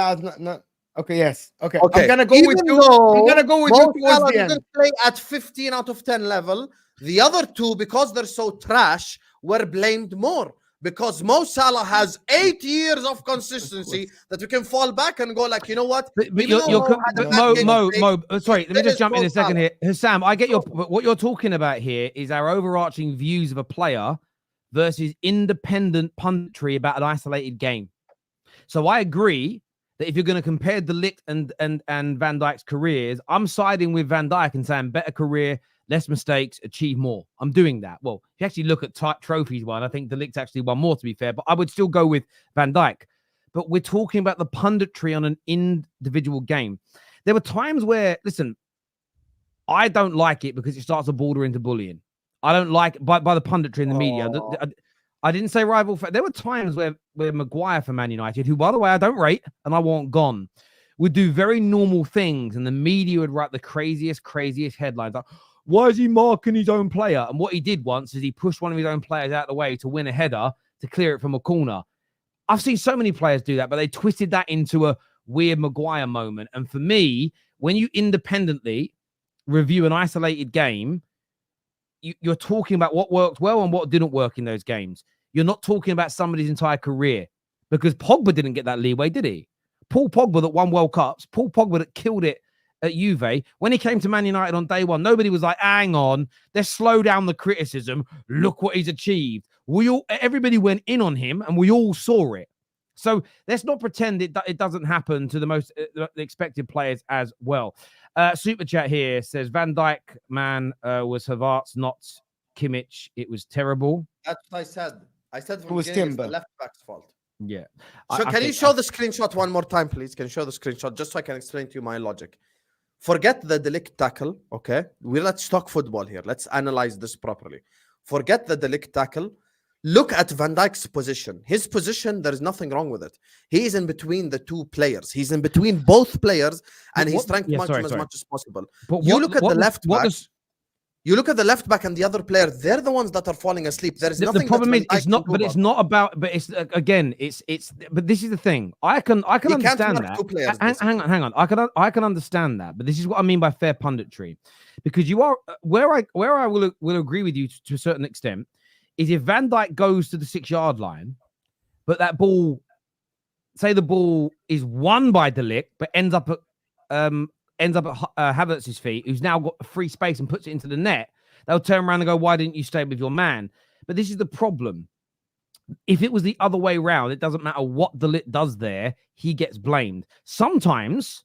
Okay, yes. Okay. I'm gonna go with you. I'm gonna go with you towards the end. Didn't play at 15 out of 10 level. The other two, because they're so trash, were blamed more. Because Mo Salah has 8 years of consistency that we can fall back and go like, you know what? But Mo, sorry, let me just jump in a second here. Sam, I get what you're talking about here is our overarching views of a player versus independent punditry about an isolated game. So I agree that if you're going to compare De Ligt and Van Dijk's careers, I'm siding with Van Dijk and saying better career, less mistakes, achieve more. I'm doing that. Well, if you actually look at trophies won, I think De Ligt actually won more, to be fair, but I would still go with Van Dijk. But we're talking about the punditry on an individual game. There were times where, listen, I don't like it because it starts to border into bullying. I don't like by the punditry in the media. I didn't say rival. There were times where Maguire for Man United, who, by the way, I don't rate and I want gone, would do very normal things, and the media would write the craziest headlines like, why is he marking his own player? And what he did once is he pushed one of his own players out of the way to win a header to clear it from a corner. I've seen so many players do that, but they twisted that into a weird Maguire moment. And for me, when you independently review an isolated game, you're talking about what worked well and what didn't work in those games. You're not talking about somebody's entire career. because Pogba didn't get that leeway, did he? Paul Pogba that won World Cups, Paul Pogba that killed it at Juve. When he came to Man United on day one, nobody was like, hang on, let's slow down the criticism. Look what he's achieved. Everybody went in on him and we all saw it. So let's not pretend it doesn't happen to the most expected players as well. Super chat here says Van Dijk, man, was Havertz, not Kimmich. It was terrible. That's what I said. I said It was Timber. the left back's fault. Yeah. So can you show the screenshot one more time, please? Can you show the screenshot just so I can explain to you my logic? Forget the Ligt tackle, okay? Let's talk football here. Let's analyze this properly. Forget the Ligt tackle. Look at Van Dijk's position. His position, there is nothing wrong with it. He is in between the two players. He's in between both players, and he's trying to match them as much as possible. But you look at the left back. You look at the left back and the other player, they're the ones that are falling asleep. There is nothing. The problem is it's not, but it's not about. But it's again, it's. But this is the thing. I can understand that. Hang on. I can understand that. But this is what I mean by fair punditry, because you are where I will agree with you to a certain extent is if Van Dijk goes to the 6-yard line, but that ball, say the ball is won by De Ligt, but ends up at Havertz's feet, who's now got free space and puts it into the net, they'll turn around and go, why didn't you stay with your man? But this is the problem. If it was the other way around, it doesn't matter what De Ligt does there, he gets blamed. Sometimes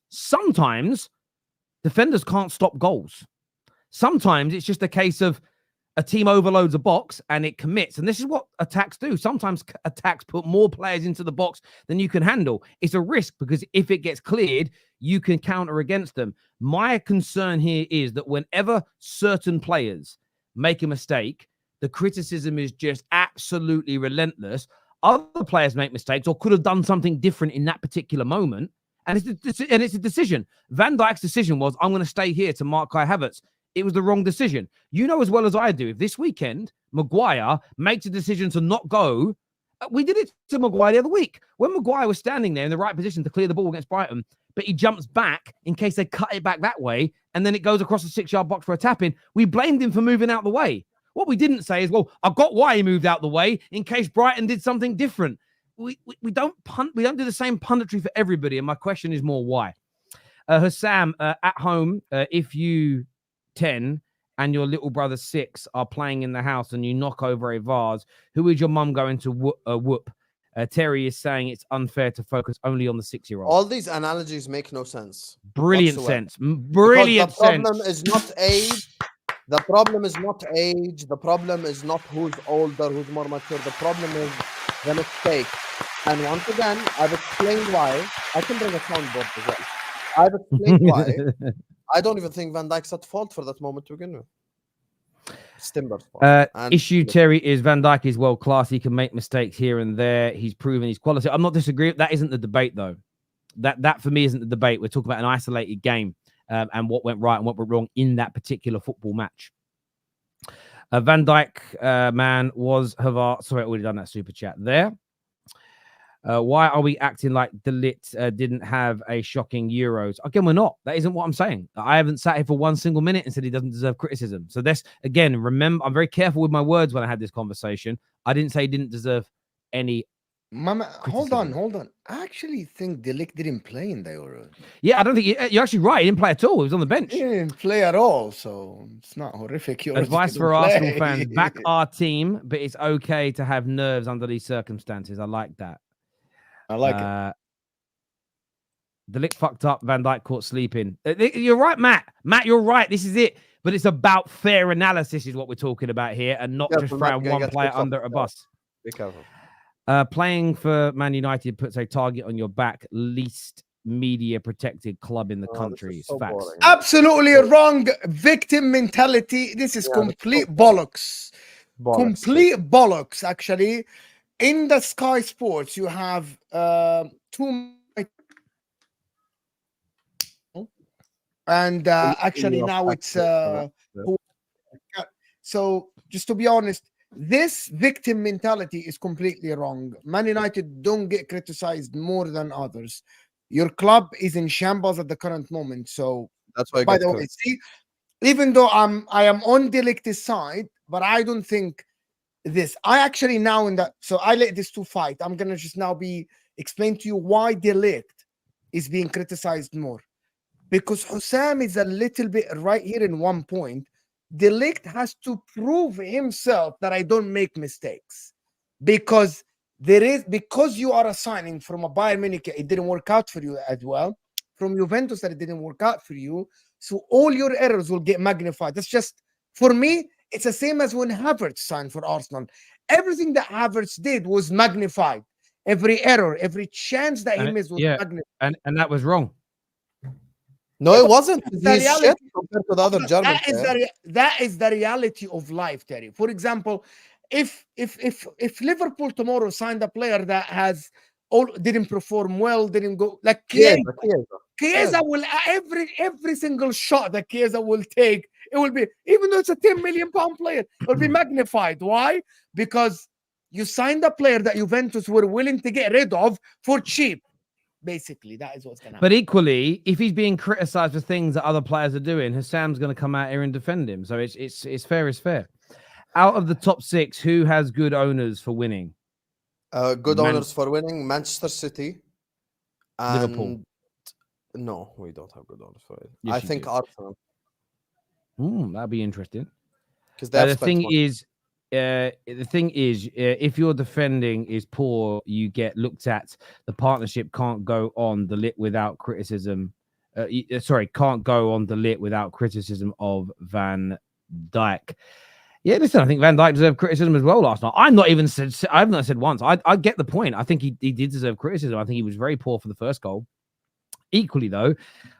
defenders can't stop goals. Sometimes it's just a case of a team overloads a box and it commits. And this is what attacks do. Sometimes attacks put more players into the box than you can handle. It's a risk because if it gets cleared, you can counter against them. My concern here is that whenever certain players make a mistake, the criticism is just absolutely relentless. Other players make mistakes or could have done something different in that particular moment. And it's a decision. Van Dijk's decision was, I'm going to stay here to mark Kai Havertz. It was the wrong decision. You know as well as I do, if this weekend Maguire makes a decision to not go, we did it to Maguire the other week. When Maguire was standing there in the right position to clear the ball against Brighton, but he jumps back in case they cut it back that way, and then it goes across the 6-yard box for a tap-in, we blamed him for moving out the way. What we didn't say is, well, I got why he moved out the way in case Brighton did something different. We don't do the same punditry for everybody, and my question is more why. Hassam, at home, if you 10 and your little brother 6 are playing in the house and you knock over a vase, who is your mum going to whoop? Terry is saying it's unfair to focus only on the 6-year-old. All these analogies make no sense. Brilliant whatsoever. sense. Brilliant because the sense. problem is not age. The problem is not age. The problem is not who's older, who's more mature. The problem is the mistake. And once again, I've explained why. I can bring a soundboard as well. I've explained why. I don't even think Van Dijk's at fault for that moment to begin with. It's Timber's fault. Issue, Terry, is Van Dijk is world class. He can make mistakes here and there. He's proven his quality. I'm not disagreeing. That isn't the debate, though. That for me isn't the debate. We're talking about an isolated game and what went right and what went wrong in that particular football match. Van Dijk, man, was Havertz. Sorry, I've already done that super chat there. Why are we acting like De Ligt didn't have a shocking Euros? Again, we're not. That isn't what I'm saying. I haven't sat here for one single minute and said he doesn't deserve criticism. So this, again, remember, I'm very careful with my words when I had this conversation. I didn't say he didn't deserve any Mama, hold on. I actually think De Ligt didn't play in the Euros. Yeah, I don't think you're actually right. He didn't play at all. He was on the bench. He didn't play at all, so it's not horrific. Advice for Arsenal fans: back our team, but it's okay to have nerves under these circumstances. I like that. I like it. De Ligt fucked up. Van Dijk caught sleeping. You're right, Matt. Matt, you're right. This is it. But it's about fair analysis is what we're talking about here, and not just throwing one player under a bus. Be careful. Playing for Man United puts a target on your back. Least media protected club in the country. It's facts. Boring. Absolutely wrong. Victim mentality. This is complete bollocks. Complete bollocks, actually. In the Sky Sports, you have two, and actually now it's so. Just to be honest, this victim mentality is completely wrong. Man United don't get criticized more than others. Your club is in shambles at the current moment. So that's why. By the way, see, even though I am on De Ligt's side, but I don't think this. I actually now in that, so I let these two fight. I'm gonna just now explain to you why the Ligt is being criticized more. Because Hussam is a little bit right here in one point. The Ligt has to prove himself that I don't make mistakes. Because you are assigning from a Bayern Munich, it didn't work out for you as well. From Juventus, that it didn't work out for you. So all your errors will get magnified. That's just, for me, it's the same as when Havertz signed for Arsenal. Everything that Havertz did was magnified. Every error, every chance that he missed was magnified. And that was wrong. No, it wasn't. He's reality. shit compared to the other Germans. That is the reality of life, Terry. For example, if Liverpool tomorrow signed a player that didn't perform well, didn't go like Chiesa will every single shot that Chiesa will take, it will be, even though it's a £10 million player, it will be magnified. Why? Because you signed a player that Juventus were willing to get rid of for cheap. Basically, that is what's going to happen. But equally, if he's being criticized for things that other players are doing, Hassam's going to come out here and defend him. So it's fair is fair. Out of the top 6, who has good owners for winning? Good owners for winning: Manchester City and Liverpool. No, we don't have good owners for it. Yes, I think Arsenal. That'd be interesting. Because The thing is, if your defending is poor, you get looked at. The partnership can't go on the Lit without criticism. Can't go on the Lit without criticism of Van Dijk. Yeah, listen, I think Van Dijk deserved criticism as well last night. I've not said once. I get the point. I think he did deserve criticism. I think he was very poor for the first goal. Equally, though,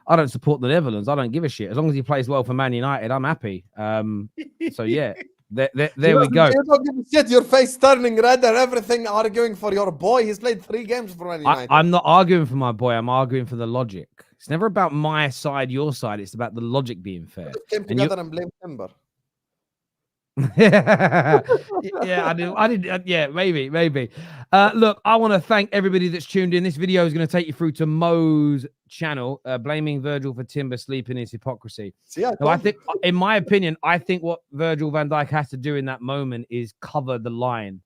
I don't support the Netherlands. I don't give a shit. As long as he plays well for Man United, I'm happy. So, yeah, there we go. You don't give a shit. Your face turning red and everything, arguing for your boy. He's played 3 games for Man United. I'm not arguing for my boy. I'm arguing for the logic. It's never about my side, your side. It's about the logic being fair. Came together and blame Timber. Yeah, I did. Yeah, maybe. Look, I want to thank everybody that's tuned in. This video is going to take you through to Mo's channel, blaming Virgil for Timber sleeping is hypocrisy. I think, in my opinion, what Virgil van Dijk has to do in that moment is cover the line.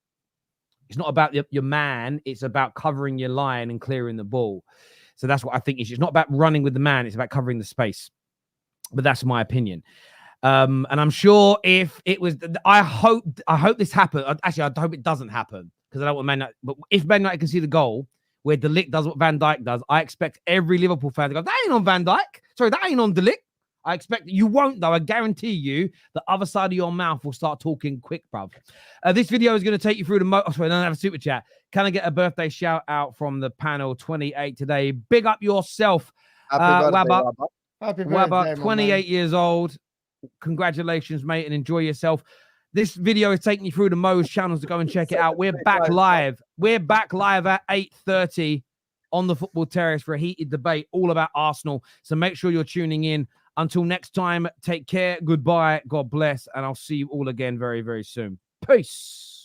It's not about your man. It's about covering your line and clearing the ball. So that's what I think. It's not about running with the man. It's about covering the space. But that's my opinion. And I'm sure if it was, I hope this happened. Actually, I hope it doesn't happen because I don't want Man United. But if Man United can see the goal where De Ligt does what Van Dijk does, I expect every Liverpool fan to go, that ain't on Van Dijk. Sorry, that ain't on De Ligt. I expect you won't, though. I guarantee you the other side of your mouth will start talking quick, bruv. This video is going to take you through the sorry, I don't have a super chat. Can I get a birthday shout out from the panel 28 today? Big up yourself. Happy birthday, Happy Wabba, birthday, 28 years old. Congratulations, mate, and enjoy yourself. This video is taking you through to Mo's channels to go and check it out. We're back live. We're back live at 8:30 on the Football Terrace for a heated debate all about Arsenal. So make sure you're tuning in. Until next time, take care. Goodbye. God bless. And I'll see you all again very, very soon. Peace.